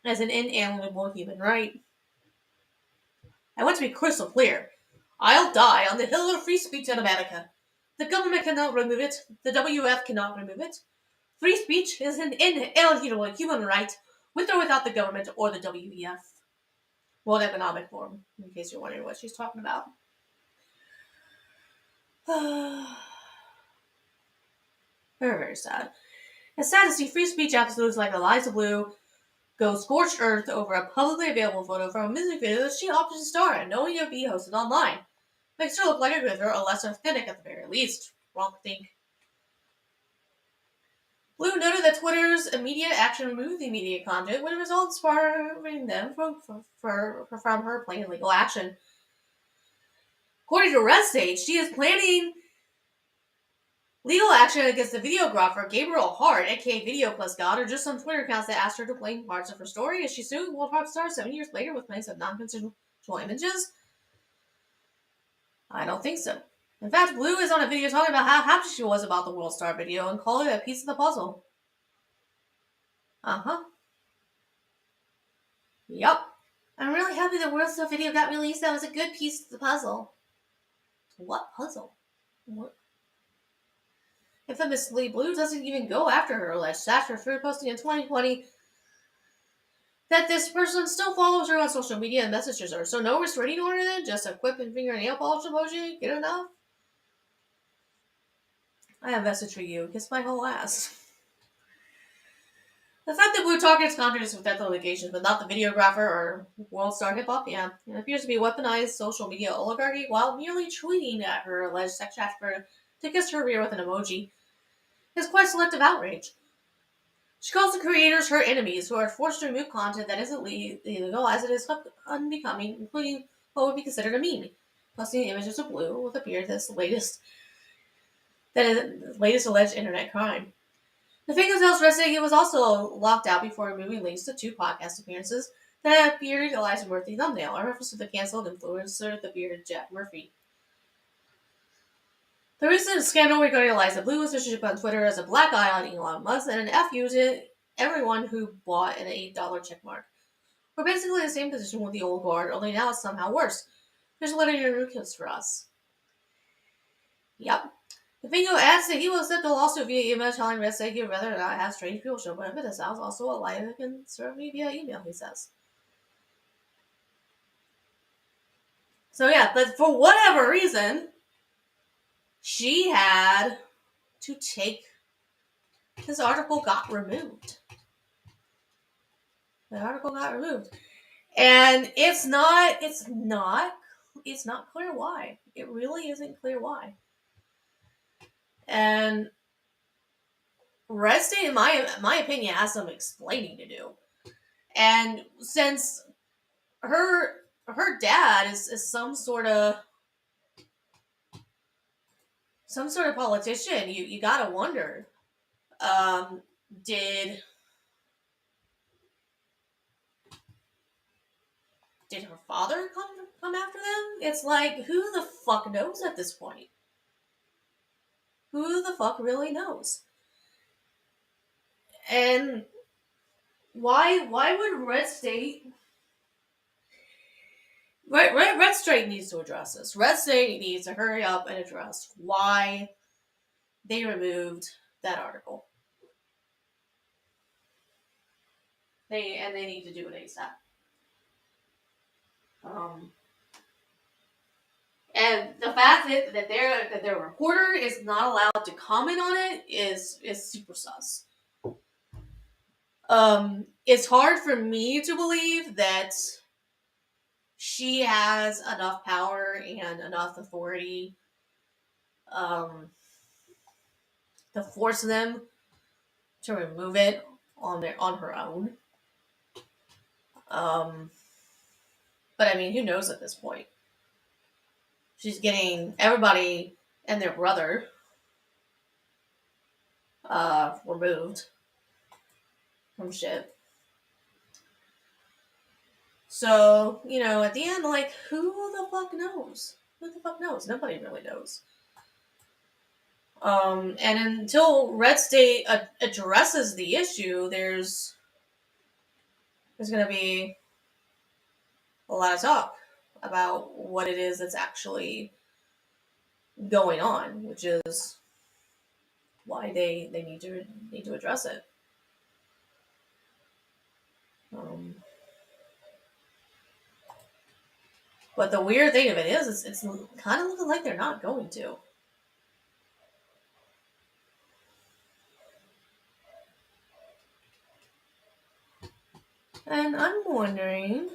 as an inalienable human right. I want to be crystal clear. I'll die on the hill of free speech in America. The government cannot remove it. The WF cannot remove it. Free speech is an inalienable human right, with or without the government or the WEF. World Economic Forum, in case you're wondering what she's talking about. Very, very sad. It's sad to see free speech absolutes like Eliza Blue go scorched earth over a publicly available photo from a music video that she opted to star in, knowing it would be hosted online. Makes her look like a grifter, or less authentic at the very least. Wrong think. Blue noted that Twitter's immediate action to remove the immediate content would result in spurring them from her plain legal action. According to Red State, she is planning legal action against the videographer Gabriel Hart, aka Video Plus God, or just some Twitter accounts that asked her to blame parts of her story as she sued world pop star 7 years later with claims of non-consensual images? I don't think so. In fact, Blue is on a video talking about how happy she was about the World Star video and called it a piece of the puzzle. Uh-huh. Yup. I'm really happy the World Star video got released. That was a good piece of the puzzle. What puzzle? What? Infamously, Blue doesn't even go after her alleged after posting in 2020 that this person still follows her on social media and messages her. So no restraining order then? Just a quip and finger and nail polish emoji? Good enough? I have a message for you. Kiss my whole ass. The fact that Blue targets contradicts with death allegations, but not the videographer or world star hip hop, yeah. It appears to be a weaponized social media oligarchy while merely tweeting at her alleged sex trafficker to kiss her rear with an emoji is quite selective outrage. She calls the creators her enemies who are forced to remove content that isn't illegal as it is unbecoming, including what would be considered a meme. Posting images of Blue with a beard that's the latest alleged internet crime. The Fingers House Wrestling was also locked out before removing links to 2 podcast appearances that had bearded Eliza Murphy thumbnail, a reference to the cancelled influencer, the bearded Jack Murphy. The recent scandal regarding Eliza Blue's relationship on Twitter as a black eye on Elon Musk and an FU to everyone who bought an $8 checkmark. We're basically in the same position with the old guard, only now it's somehow worse. There's literally no kids for us. Yep. The Fingo adds that he will accept a lawsuit via email telling Red State he'd rather not have strange people show up at his house. Also, a lie that can serve me via email, he says. So yeah, but for whatever reason, she had to take this article got removed. The article got removed. And it's not clear why. It really isn't clear why. And Red State, in my opinion, has some explaining to do. And since her dad is some sort of politician, you gotta wonder, did her father come after them? It's like, who the fuck knows at this point? Who the fuck really knows? And why would Red State needs to address this. Red State needs to hurry up and address why they removed that article. They need to do it ASAP. And the fact that their reporter is not allowed to comment on it is super sus. It's hard for me to believe that she has enough power and enough authority to force them to remove it on her own. But I mean, who knows at this point? She's getting everybody and their brother removed from shit. So, at the end, like, who the fuck knows? Who the fuck knows? Nobody really knows. And until Red State addresses the issue, there's going to be a lot of talk about what it is that's actually going on, which is why they need to address it. But the weird thing of it is, it's kind of looking like they're not going to. And I'm wondering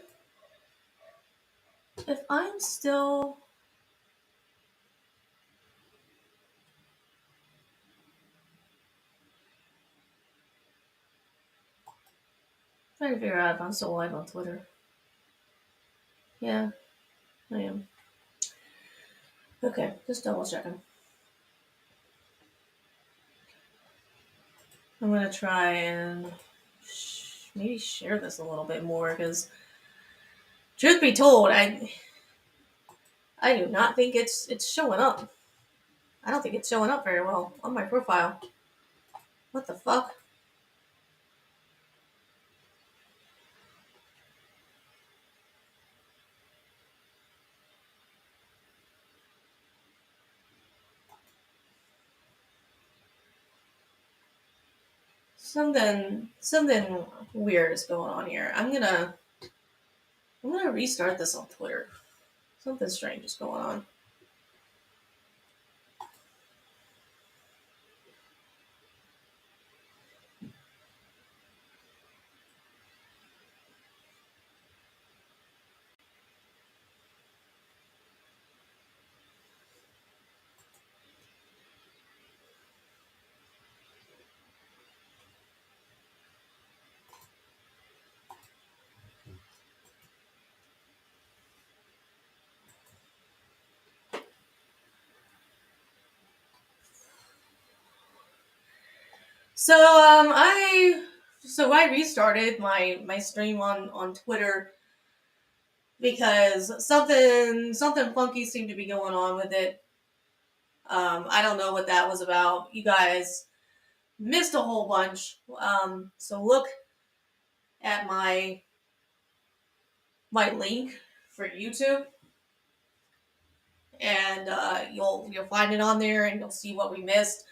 if I'm still... trying to figure out if I'm still live on Twitter. Yeah, I am. Okay, just double checking. I'm going to try and maybe share this a little bit more, because truth be told, I do not think it's showing up. I don't think it's showing up very well on my profile. What the fuck? Something weird is going on here. I'm gonna restart this on Twitter. Something strange is going on. I restarted my stream on Twitter because something funky seemed to be going on with it. I don't know what that was about. You guys missed a whole bunch. So look at my link for YouTube, and you'll find it on there, and you'll see what we missed.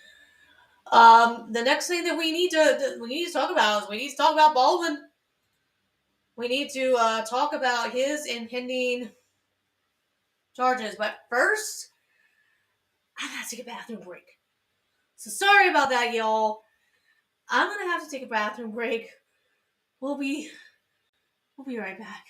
The next thing that we need to talk about is we need to talk about Baldwin. We need to talk about his impending charges. But first, I gotta take a bathroom break. So sorry about that, y'all. I'm gonna have to take a bathroom break. We'll be we'll be right back.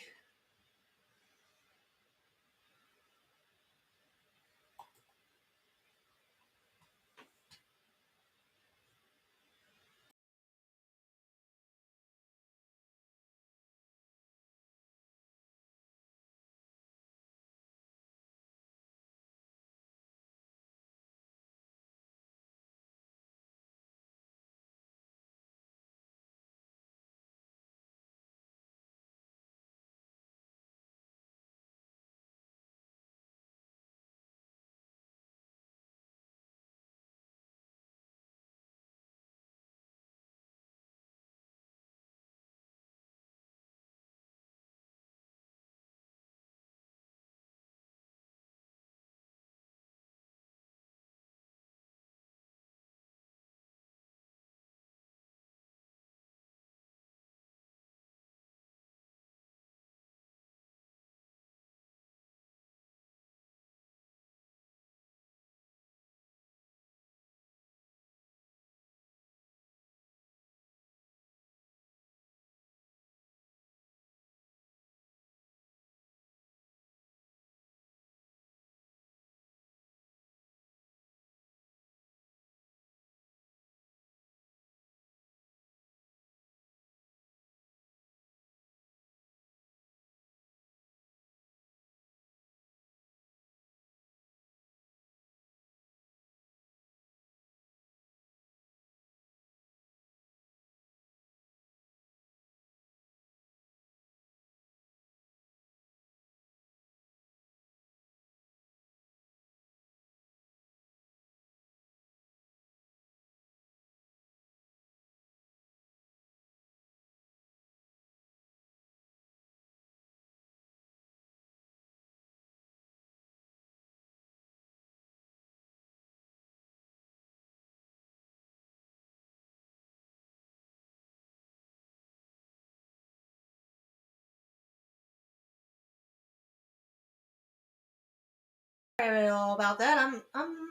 Sorry all about that. I'm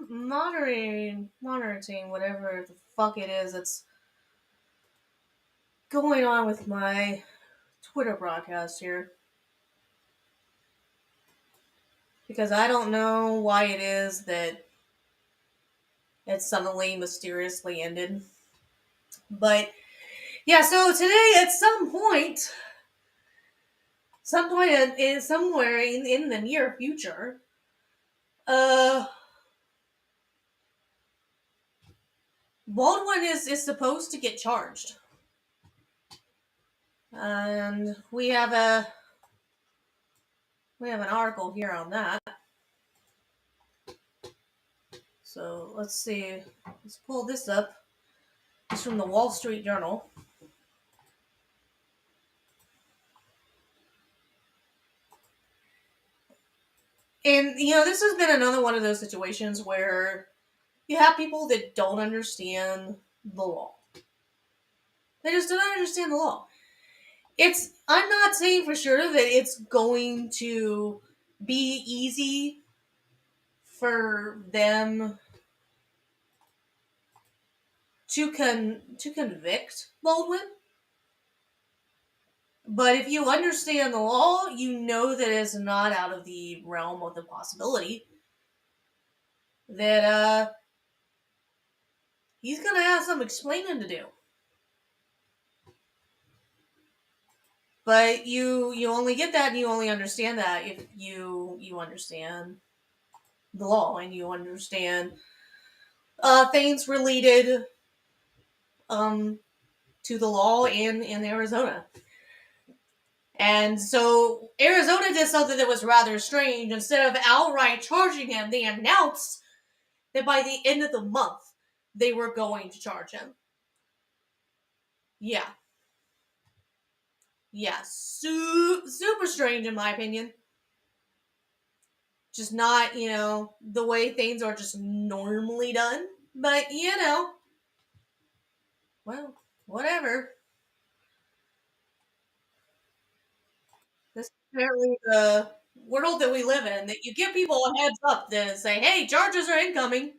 monitoring whatever the fuck it is that's going on with my Twitter broadcast here. Because I don't know why it is that it suddenly mysteriously ended. But yeah, so today at some point in somewhere in the near future, uh, Baldwin is supposed to get charged, and we have an article here on that. So let's see, let's pull this up. It's from the Wall Street Journal. And this has been another one of those situations where you have people that don't understand the law. They just don't understand the law. I'm not saying for sure that it's going to be easy for them to convict Baldwin. But if you understand the law, you know that it's not out of the realm of the possibility that he's going to have some explaining to do. But you only get that and you only understand that if you understand the law and you understand things related um, to the law in Arizona. And so Arizona did something that was rather strange. Instead of outright charging him, they announced that by the end of the month, they were going to charge him. Yeah. Yeah. Super strange, in my opinion. Just not, the way things are just normally done. But, well, whatever. This is apparently the world that we live in, that you give people a heads up to say, hey, charges are incoming.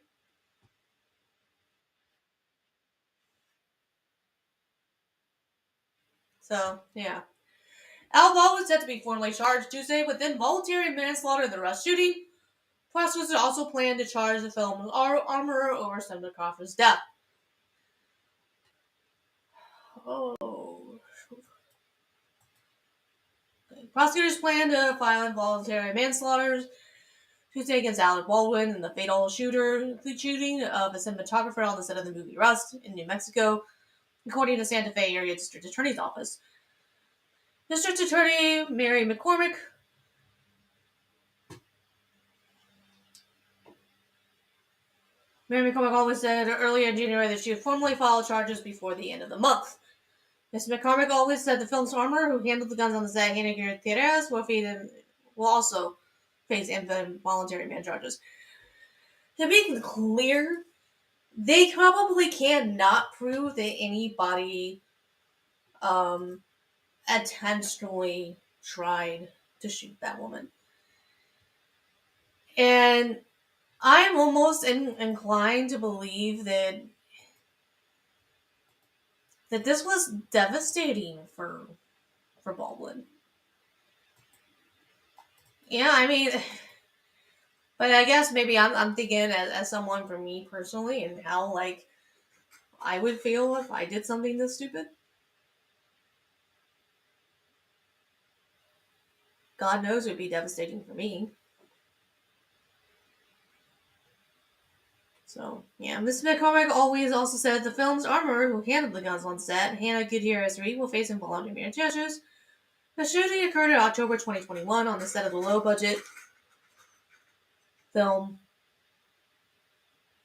So, yeah. Alba was set to be formally charged Tuesday with involuntary manslaughter in the Rush shooting. Prosecutors also plan to charge the film's armorer over Senator Crawford's death. Oh. Okay. Prosecutors plan to file involuntary manslaughter Tuesday against Alec Baldwin in the fatal shooting of a cinematographer on the set of the movie Rust in New Mexico, according to Santa Fe Area District Attorney's Office. District Attorney Mary McCormick always said earlier in January that she would formally file charges before the end of the month. Ms. McCormick always said the film's armorer, who handled the guns on the set, Hannah Gutierrez, will also face involuntary man charges. To be clear, they probably cannot prove that anybody intentionally tried to shoot that woman. And I'm almost inclined to believe that this was devastating for Baldwin. Yeah, I mean, but I guess maybe I'm thinking as someone, for me personally, and how like I would feel if I did something this stupid. God knows it would be devastating for me. So, yeah. Ms. McCormick always also said the film's armorer, who handled the guns on set, Hannah Gutierrez Reed, will face involuntary charges. The shooting occurred in October 2021 on the set of the low-budget film,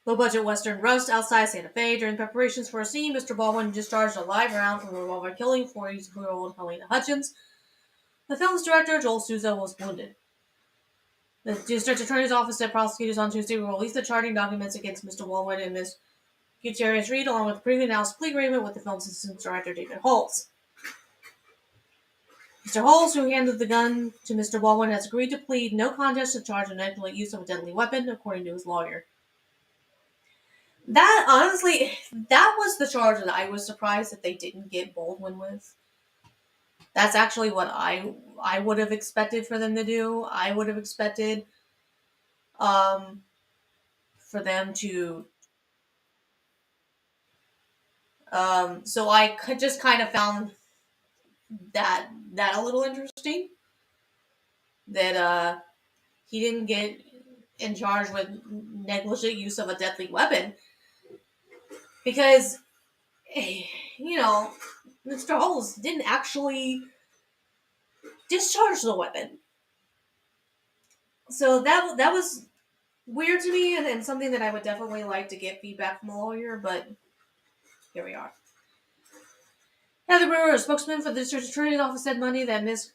low-budget Western Rust outside Santa Fe. During preparations for a scene, Mr. Baldwin discharged a live round from a revolver, killing 42-year-old Helena Hutchins. The film's director, Joel Souza, was wounded. The district attorney's office said prosecutors on Tuesday will release the charging documents against Mr. Baldwin and Ms. Gutierrez Reed, along with the previously announced plea agreement with the film's assistant director, David Holtz. Mr. Holtz, who handed the gun to Mr. Baldwin, has agreed to plead no contest to charge of negligent use of a deadly weapon, according to his lawyer. That, honestly, that was the charge that I was surprised that they didn't get Baldwin with. That's actually what I would have expected for them to do. I would have expected for them to so I could just kind of found that a little interesting, that he didn't get in charge with negligent use of a deadly weapon, because Mr. Holmes didn't actually discharge the weapon. So that was weird to me, and something that I would definitely like to get feedback from a lawyer, but here we are. Heather Brewer, a spokesman for the district attorney's office, said Monday that Ms.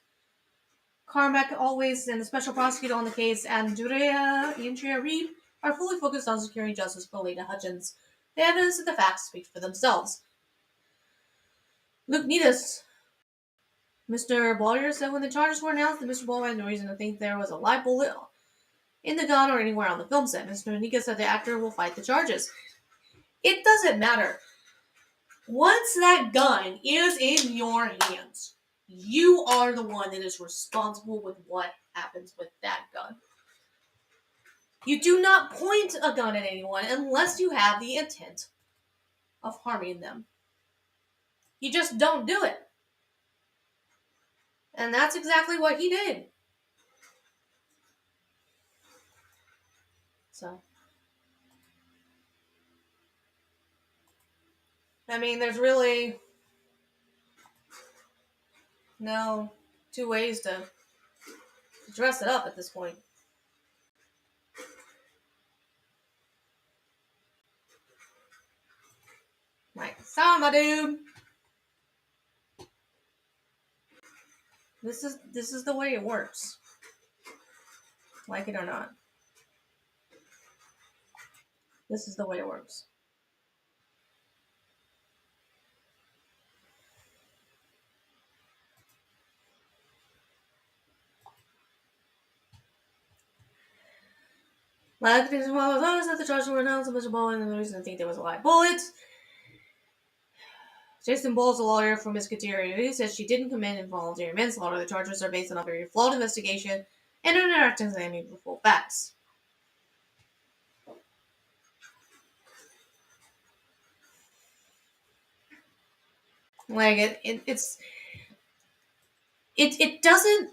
Carmack always and the special prosecutor on the case, Andrea Reed, are fully focused on securing justice for Lena Hutchins. The evidence and the facts speak for themselves. Luke Needus, Mr. Boyer, said when the charges were announced that Mr. Baldwin had no reason to think there was a live bullet in the gun or anywhere on the film set. Mr. Nika said the actor will fight the charges. It doesn't matter. Once that gun is in your hands, you are the one that is responsible with what happens with that gun. You do not point a gun at anyone unless you have the intent of harming them. You just don't do it. And that's exactly what he did. So, I mean, there's really no two ways to dress it up at this point. Like, sorry, my dude. This is the way it works. Like it or not. This is the way it works. Like this was always that the charges were announced and Mr. Baldwin, and the reason I think there was a live bullet. Jason Ball's a lawyer for Miss Kateria. He says she didn't commit involuntary manslaughter. The charges are based on a very flawed investigation and an inaccurate examining the full facts. Like it doesn't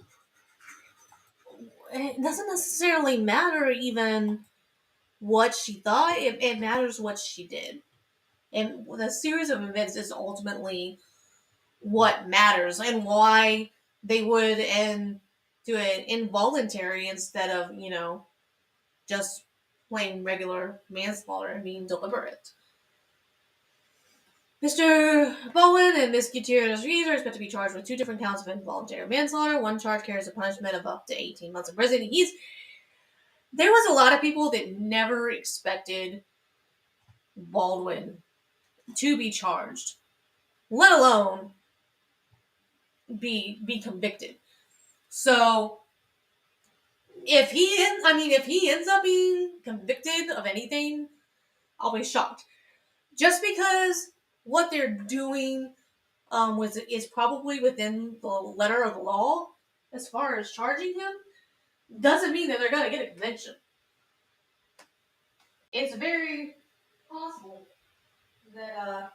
necessarily matter even what she thought. It matters what she did, and the series of events is ultimately what matters and why they would do it involuntary instead of just plain regular manslaughter and being deliberate. Mr. Baldwin and Miss Gutierrez Reed are expected to be charged with 2 different counts of involuntary manslaughter. One charge carries a punishment of up to 18 months in prison. There was a lot of people that never expected Baldwin to be charged, let alone be convicted. So if he ends up being convicted of anything, I'll be shocked. Just because what they're doing is probably within the letter of the law as far as charging him, doesn't mean that they're going to get a conviction. It's very possible that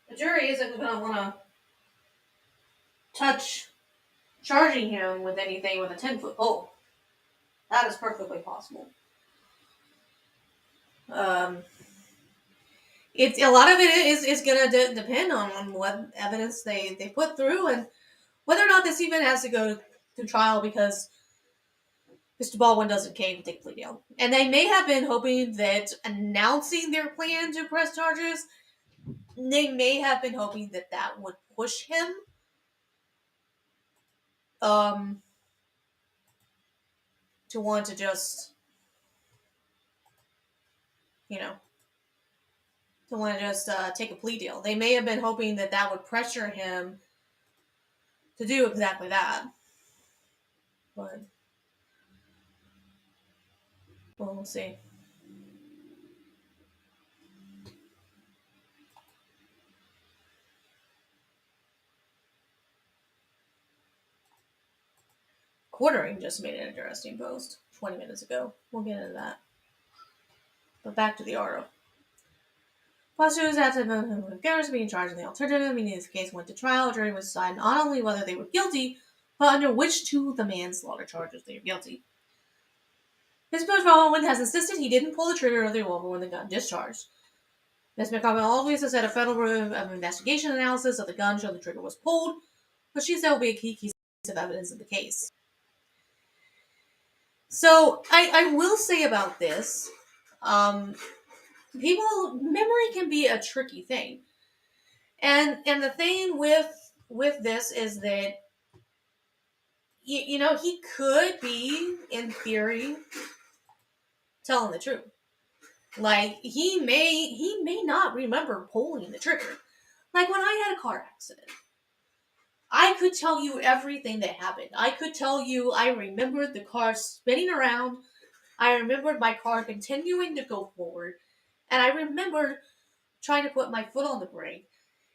the jury isn't going to want to touch charging him with anything with a 10-foot pole. That is perfectly possible. It's a lot of it is going to depend on what evidence they put through and whether or not this even has to go to trial because Mr. Baldwin doesn't cave and take a plea deal. And they may have been hoping that announcing their plan to press charges, they may have been hoping that would push him to want to just, take a plea deal. They may have been hoping that would pressure him to do exactly that. But, well, we'll see. Quartering just made an interesting post 20 minutes ago. We'll get into that. But back to the article. Prosecutors had to Garris being charged in the alternative, meaning this case went to trial. The jury would decide not only whether they were guilty, but under which 2 of the manslaughter charges they are guilty. Mr. Baldwin has insisted he didn't pull the trigger of the revolver when the gun discharged. Ms. McCormick always has said a federal Bureau of Investigation analysis of the gun showed the trigger was pulled, but she said will be a key piece of evidence in the case. So I will say about this, memory can be a tricky thing, and the thing with this is that he could be in theory telling the truth. Like he may not remember pulling the trigger. Like when I had a car accident, I could tell you everything that happened. I could tell you I remembered the car spinning around. I remembered my car continuing to go forward. And I remembered trying to put my foot on the brake.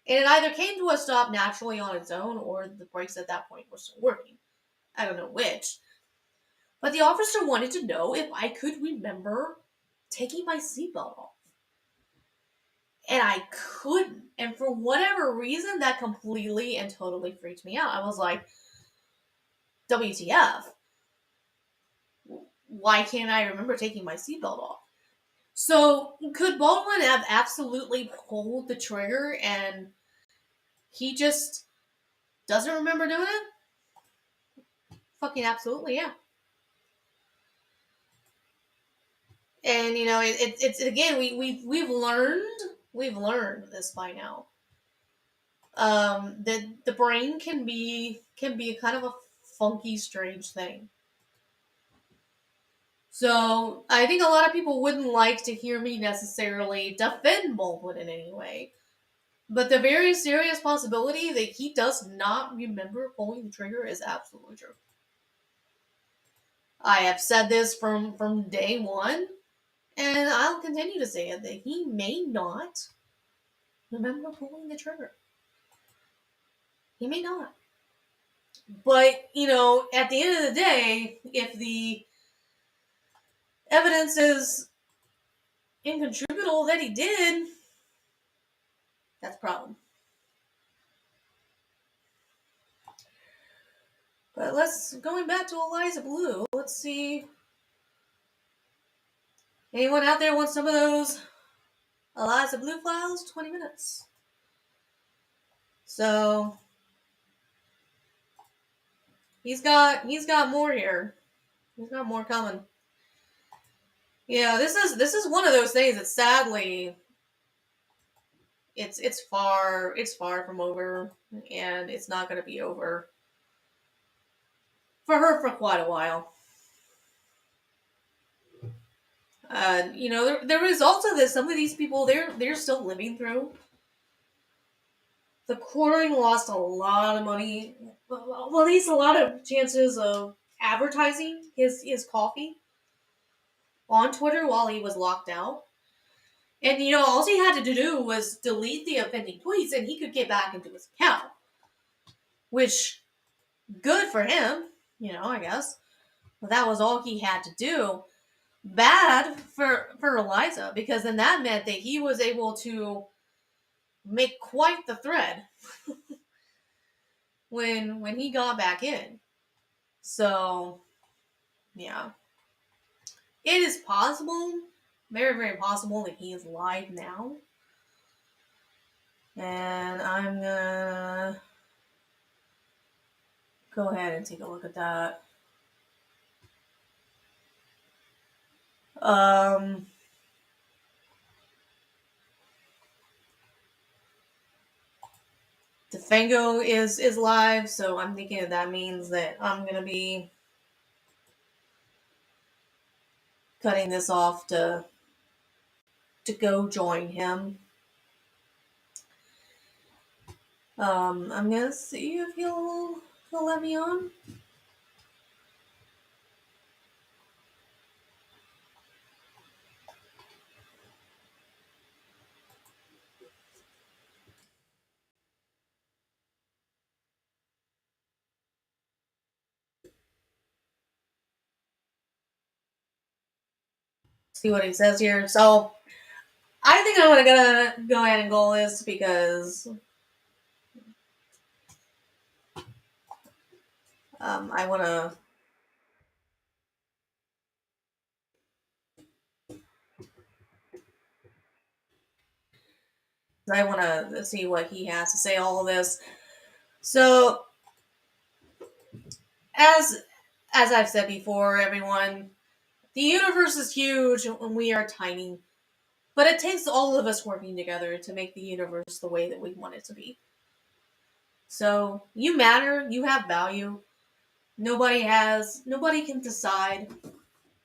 And it either came to a stop naturally on its own or the brakes at that point were still working. I don't know which. But the officer wanted to know if I could remember taking my seatbelt off. And I couldn't. And for whatever reason, that completely and totally freaked me out. I was like, WTF? Why can't I remember taking my seatbelt off? So could Baldwin have absolutely pulled the trigger and he just doesn't remember doing it? Fucking absolutely, yeah. And it's again we've learned this by now. That the brain can be kind of a funky, strange thing. So I think a lot of people wouldn't like to hear me necessarily defend Baldwin in any way. But the very serious possibility that he does not remember pulling the trigger is absolutely true. I have said this from day one, and I'll continue to say it, that he may not remember pulling the trigger. He may not. But, at the end of the day, if the evidence is incontrovertible that he did, that's a problem. But going back to Eliza Blue, let's see. Anyone out there want some of those Eliza Blue files? 20 minutes. So he's got more here. He's got more coming. Yeah, this is one of those things that sadly it's far from over, and it's not going to be over for her for quite a while. The results of this, some of these people they're still living through. The quartering lost a lot of money. Well, at least a lot of chances of advertising his coffee on Twitter while he was locked out. And all he had to do was delete the offending tweets, and he could get back into his account. Which, good for him, I guess. But that was all he had to do. Bad for Eliza, because then that meant that he was able to make quite the thread when he got back in. So, yeah. It is possible, very, very possible, that he is live now. And I'm gonna go ahead and take a look at that. Defango is live, so I'm thinking that means that I'm gonna be cutting this off to go join him. I'm gonna see if he'll let me on. See what he says here. So I think I'm gonna go ahead and go this because I wanna see what he has to say. All of this. So as I've said before, everyone, the universe is huge and we are tiny. But it takes all of us working together to make the universe the way that we want it to be. So you matter, you have value. Nobody can decide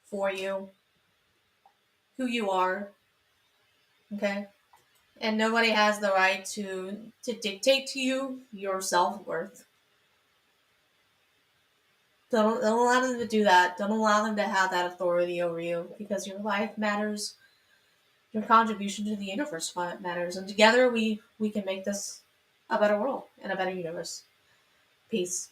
for you who you are. Okay? And nobody has the right to dictate to you your self-worth. Don't allow them to do that. Don't allow them to have that authority over you, because your life matters. Your contribution to the universe matters, and together we can make this a better world and a better universe. Peace.